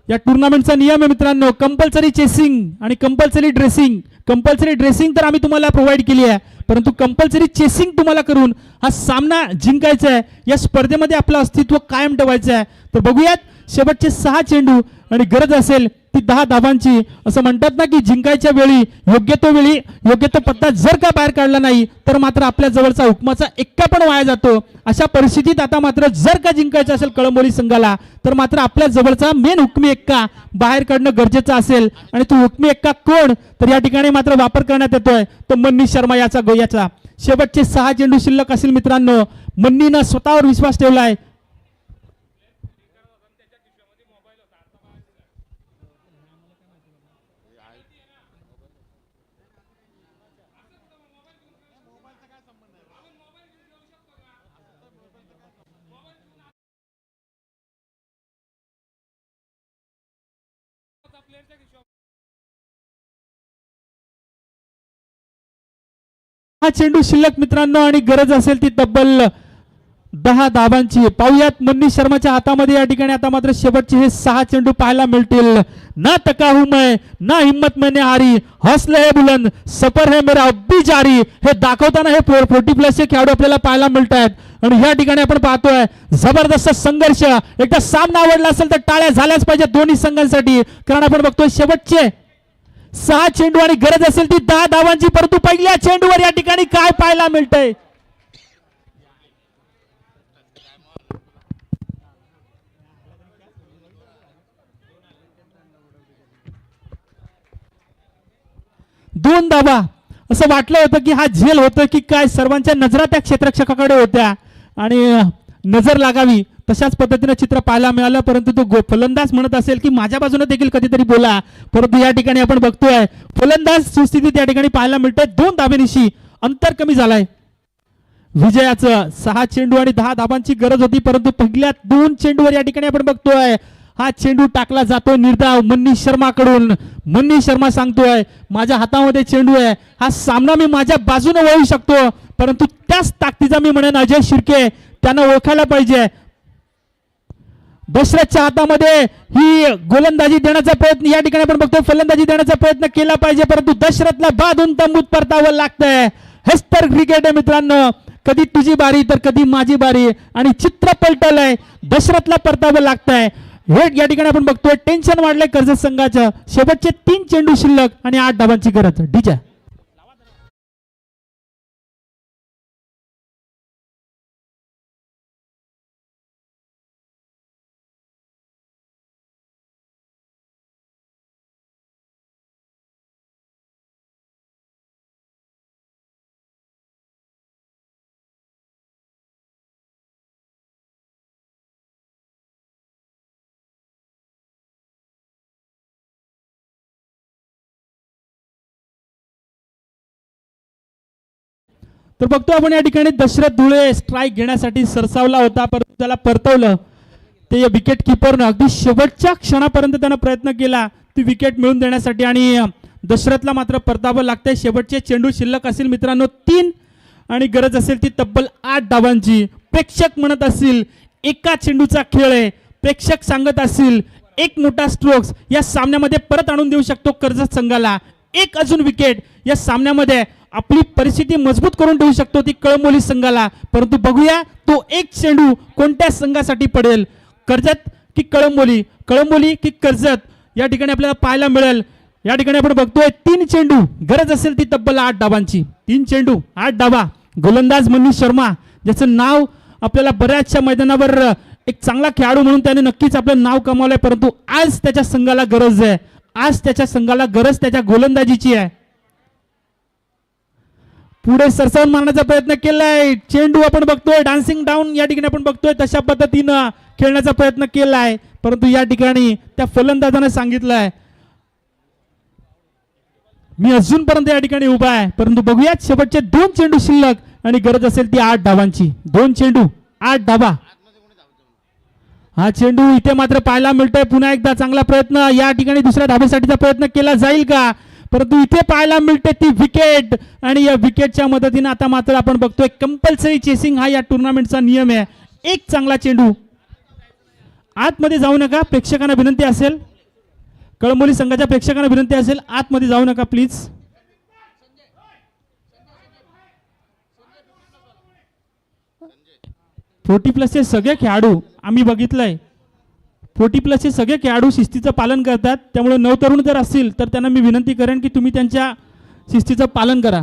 या टुर्नामेंटचा नियम आहे मित्रांनो, कंपल्सरी चेसिंग आणि कंपल्सरी ड्रेसिंग. कंपल्सरी ड्रेसिंग तर आम्ही तुम्हाला प्रोव्हाइड केली आहे, परंतु कंपल्सरी चेसिंग तुम्हाला करून हा सामना जिंकायचा आहे. या स्पर्धेमध्ये आपलं अस्तित्व कायम ठेवायचं आहे. तर बघूयात शेवटचे 6 चेंडू आणि गरज असेल ती 10 धाबांची. असं म्हणतात ना की जिंकायच्या वेळी योग्य तो पत्ता जर का बाहेर काढला नाही तर मात्र आपल्या जवळचा हुकमाचा एक्का पण वाया जातो. अशा परिस्थितीत आता मात्र जर का जिंकायचं असेल कळंबोली संघाला तर मात्र आपल्या जवळचा मेन हुकमी एक्का बाहेर काढणं गरजेचं असेल. आणि तो हुकमी एक्का कोण, तर या ठिकाणी मात्र वापर करण्यात येतोय तो मनीष शर्मा याचा याचा शेवटचे 6 चेंडू शिल्लक असेल मित्रांनो. मन्नीनं स्वतःवर विश्वास ठेवलाय. हा चेंडू शिल्लक मित्रांनो आणि गरज असेल ती तब्बल 10 धावांची. पाहुयात मनीष शर्माच्या हातामध्ये या ठिकाणी आता मात्र शेवटचे हे 6 चेंडू पाहायला मिळतील. ना तका हूं मैं, ना हिम्मत मैंने हारी, हौसले है बुलंद, सफर है मेरा अब भी जारी, हे दाखवताना हे 40+ चे खेळाडू आपल्याला पाहायला मिळत आहेत. आणि या ठिकाणी आपण पाहतोय जबरदस्त संघर्ष. एकदा सामना आवडला असेल तर टाळ्या झाल्याच पाहिजे दोन्ही संघांसाठी, कारण आपण बघतोय शेवटचे 6 चेंडू आणि गरज असेल ती 10 धावांची. परंतु पहिल्या चेंडूवर या ठिकाणी काय पाहायला मिळतंय? दोन धावा. असं वाटलं होतं की हा झेल होतं की काय, सर्वांच्या नजरा त्या क्षेत्ररक्षकाकडे होत्या आणि नजर लागावी तशाच पद्धतीने चित्र पाहायला मिळालं. परंतु तो फलंदाज म्हणत असेल की माझ्या बाजूने देखील कधीतरी बोला, परंतु या ठिकाणी आपण बघतोय फलंदाज सुस्थितीत या ठिकाणी पाहायला मिळतंय. 2 धावेनिशी अंतर कमी झालंय. विजयाचं 6 चेंडू आणि 10 धावांची गरज होती, परंतु पहिल्या 2 चेंडूवर या ठिकाणी आपण बघतोय हा चेंडू टाकला जातो निर्धाव मनीष शर्माकडून. मनीष शर्मा सांगतोय माझ्या हातामध्ये चेंडू आहे, हा सामना मी माझ्या बाजूने वळू शकतो, परंतु त्याच ताकदीचा मी म्हणेन अजय शिर्के त्यानं ओळखायला पाहिजे. दशरथच्या हातामध्ये ही गोलंदाजी देण्याचा प्रयत्न या ठिकाणी आपण बघतोय, फलंदाजी देण्याचा प्रयत्न केला पाहिजे, परंतु दशरथला बांधून तंबूत परतावं लागतंय. हेच तर क्रिकेट आहे मित्रांनो, कधी तुझी बारी तर कधी माझी बारी आणि चित्र पलटलंय. दशरथला परतावं लागतंय. हे या ठिकाणी आपण बघतोय टेन्शन वाढलंय कर्जत संघाचं. शेवटचे 3 चेंडू शिल्लक आणि 8 धावांची गरज. डीजे तर बघतो आपण या ठिकाणी दशरथ धुळे स्ट्राईक घेण्यासाठी सरसावला होता, परंतु त्याला परतवलं ते विकेट किपरनं. अगदी शेवटच्या क्षणापर्यंत त्यानं प्रयत्न केला ती विकेट मिळवून देण्यासाठी आणि दशरथला मात्र परतावं लागतंय. शेवटचे चेंडू शिल्लक असेल मित्रांनो 3 आणि गरज असेल ती तब्बल 8 धावांची. प्रेक्षक म्हणत असतील एका चेंडूचा खेळ आहे, प्रेक्षक सांगत असतील एक मोठा स्ट्रोक्स या सामन्यामध्ये परत आणून देऊ शकतो कर्जत संघाला. एक अजून विकेट या सामन्यामध्ये आपली परिस्थिती मजबूत करून ठेवू शकतो ती कळंबोली संघाला. परंतु बघूया तो एक चेंडू कोणत्या संघासाठी पडेल, कर्जत की कळंबोली, कळंबोली की कर्जत या ठिकाणी आपल्याला पाहायला मिळेल. या ठिकाणी आपण बघतोय 3 चेंडू गरज असेल ती तब्बल 8 धावांची. 3 चेंडू 8 धावा. गोलंदाज मनीष शर्मा ज्याचं नाव आपल्याला बऱ्याचशा मैदानावर एक चांगला खेळाडू म्हणून त्याने नक्कीच आपलं नाव कमावलंय, परंतु आज त्याच्या संघाला गरज आहे, आज त्याच्या संघाला गरज त्याच्या गोलंदाजीची आहे. पुढे सरसावून मारण्याचा प्रयत्न केलाय, चेंडू आपण बघतोय डान्सिंग डाऊन या ठिकाणी आपण बघतोय तशा पद्धतीनं खेळण्याचा प्रयत्न केलाय, परंतु या ठिकाणी त्या फलंदाजाने सांगितलंय मी अजूनपर्यंत या ठिकाणी उभा आहे. परंतु बघूयात शेवटचे 2 चेंडू शिल्लक आणि गरज असेल ती 8 धावांची. 2 चेंडू 8 धावा. हा चेंडू इथे मात्र पाहायला मिळतोय. पुन्हा एकदा चांगला प्रयत्न या ठिकाणी दुसऱ्या धाब्यासाठीचा प्रयत्न केला जाईल का, परंतु इथे पाहायला मिळते ती विकेट आणि या विकेटच्या मदतीने आता मात्र आपण बघतोय कंपल्सरी चेसिंग हा या टुर्नामेंटचा नियम आहे. एक चांगला चेंडू आतमध्ये जाऊ नका, प्रेक्षकांना विनंती असेल, कळंबोली संघाच्या प्रेक्षकांना विनंती असेल आतमध्ये जाऊ नका प्लीज. फोर्टी प्लसचे सगळे खेळाडू आम्ही बघितलंय, 40+ सगळे खेळाडू शिस्तीचं पालन करतात. त्यामुळे नवतरुण जर असतील तर त्यांना मी विनंती करेन की तुम्ही त्यांच्या शिस्तीचं पालन करा.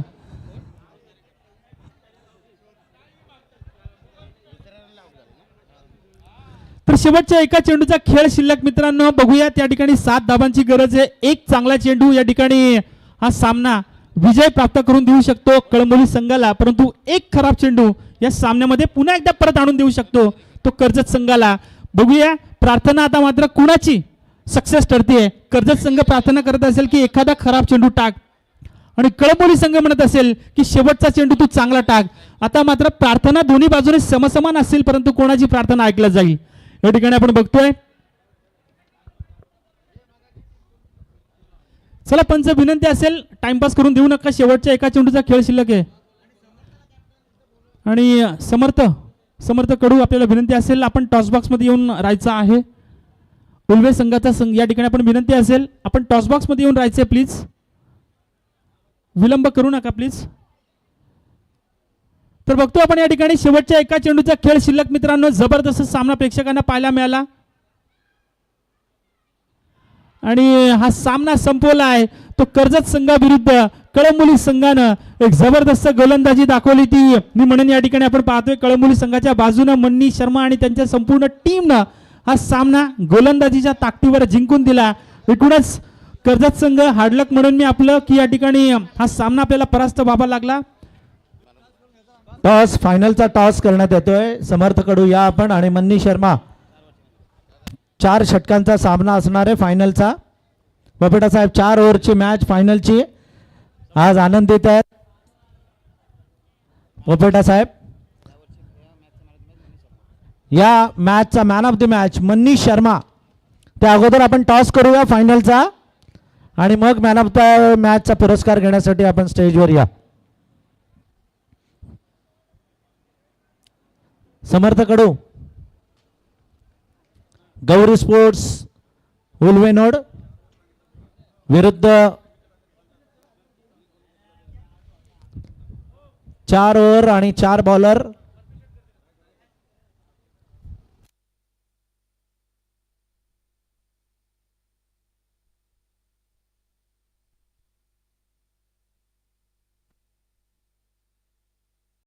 तर शेवटच्या एका चेंडूचा खेळ शिल्लक मित्रांनो बघूया. त्या ठिकाणी 7 धावांची गरज आहे. एक चांगला चेंडू या ठिकाणी हा सामना विजय प्राप्त करून देऊ शकतो कळंबोली संघाला, परंतु एक खराब चेंडू या सामन्यामध्ये पुन्हा एकदा परत आणून देऊ शकतो तो कर्जत संघाला. बघूया प्रार्थना आता मात्र कुणाची सक्सेस ठरते. कर्जत संघ प्रार्थना करत असेल की एखादा खराब चेंडू टाक आणि कळंबोली संघ म्हणत असेल की शेवटचा चेंडू तू चांगला टाक. आता मात्र प्रार्थना दोन्ही बाजूने समसमान असेल, परंतु कोणाची प्रार्थना ऐकल्या जाईल या ठिकाणी आपण बघतोय. चला पंच विनंती असेल टाइमपास करून देऊ नका, शेवटच्या एका चेंडूचा खेळ शिल्लक आहे. आणि समर्थ कडू आपल्याला विनंती असेल आपण टॉस बॉक्स मध्ये येऊन राहायचं आहे. उल्वे संघाचा संघ या ठिकाणी आपण विनंती असेल आपण टॉस बॉक्स मध्ये येऊन राहायचंय प्लीज, विलंब करू नका प्लीज. तर बघतो आपण या ठिकाणी शेवटच्या एका चेंडूचा खेळ शिल्लक. मित्रांनो जबरदस्त सामना प्रेक्षकांना पाहायला मिळाला आणि हा सामना संपवला आहे तो कर्जत संघाविरुद्ध कळंबोली संघानं एक जबरदस्त गोलंदाजी दाखवली. ती मी म्हणेन या ठिकाणी आपण पाहतोय कळंबोली संघाच्या बाजूनं मन्नी शर्मा आणि त्यांच्या संपूर्ण टीमनं हा सामना गोलंदाजीच्या ताकदीवर जिंकून दिला. एकूणच कर्जत संघ हार्डलक म्हणून मी आपलं की या ठिकाणी हा सामना आपल्याला परास्त व्हावा लागला. टॉस फायनलचा टॉस करण्यात येतोय. समर्थ कडू या आपण आणि मन्नी शर्मा 4 षटकांचा सामना असणार आहे फायनलचा. बपेटा साहेब 4 ओव्हरची मॅच फायनलची आज आनंदित आहेत. बपेटा साहेब या मॅचचा मॅन ऑफ द मॅच मन्नी शर्मा. त्या अगोदर आपण टॉस करूया फायनलचा आणि मग मॅन ऑफ द मॅचचा पुरस्कार घेण्यासाठी आपण स्टेजवर या. समर्थ कडू गौरी स्पोर्ट्स उल्वेनोड विरुद्ध 4 ओव्हर आणि 4 बॉलर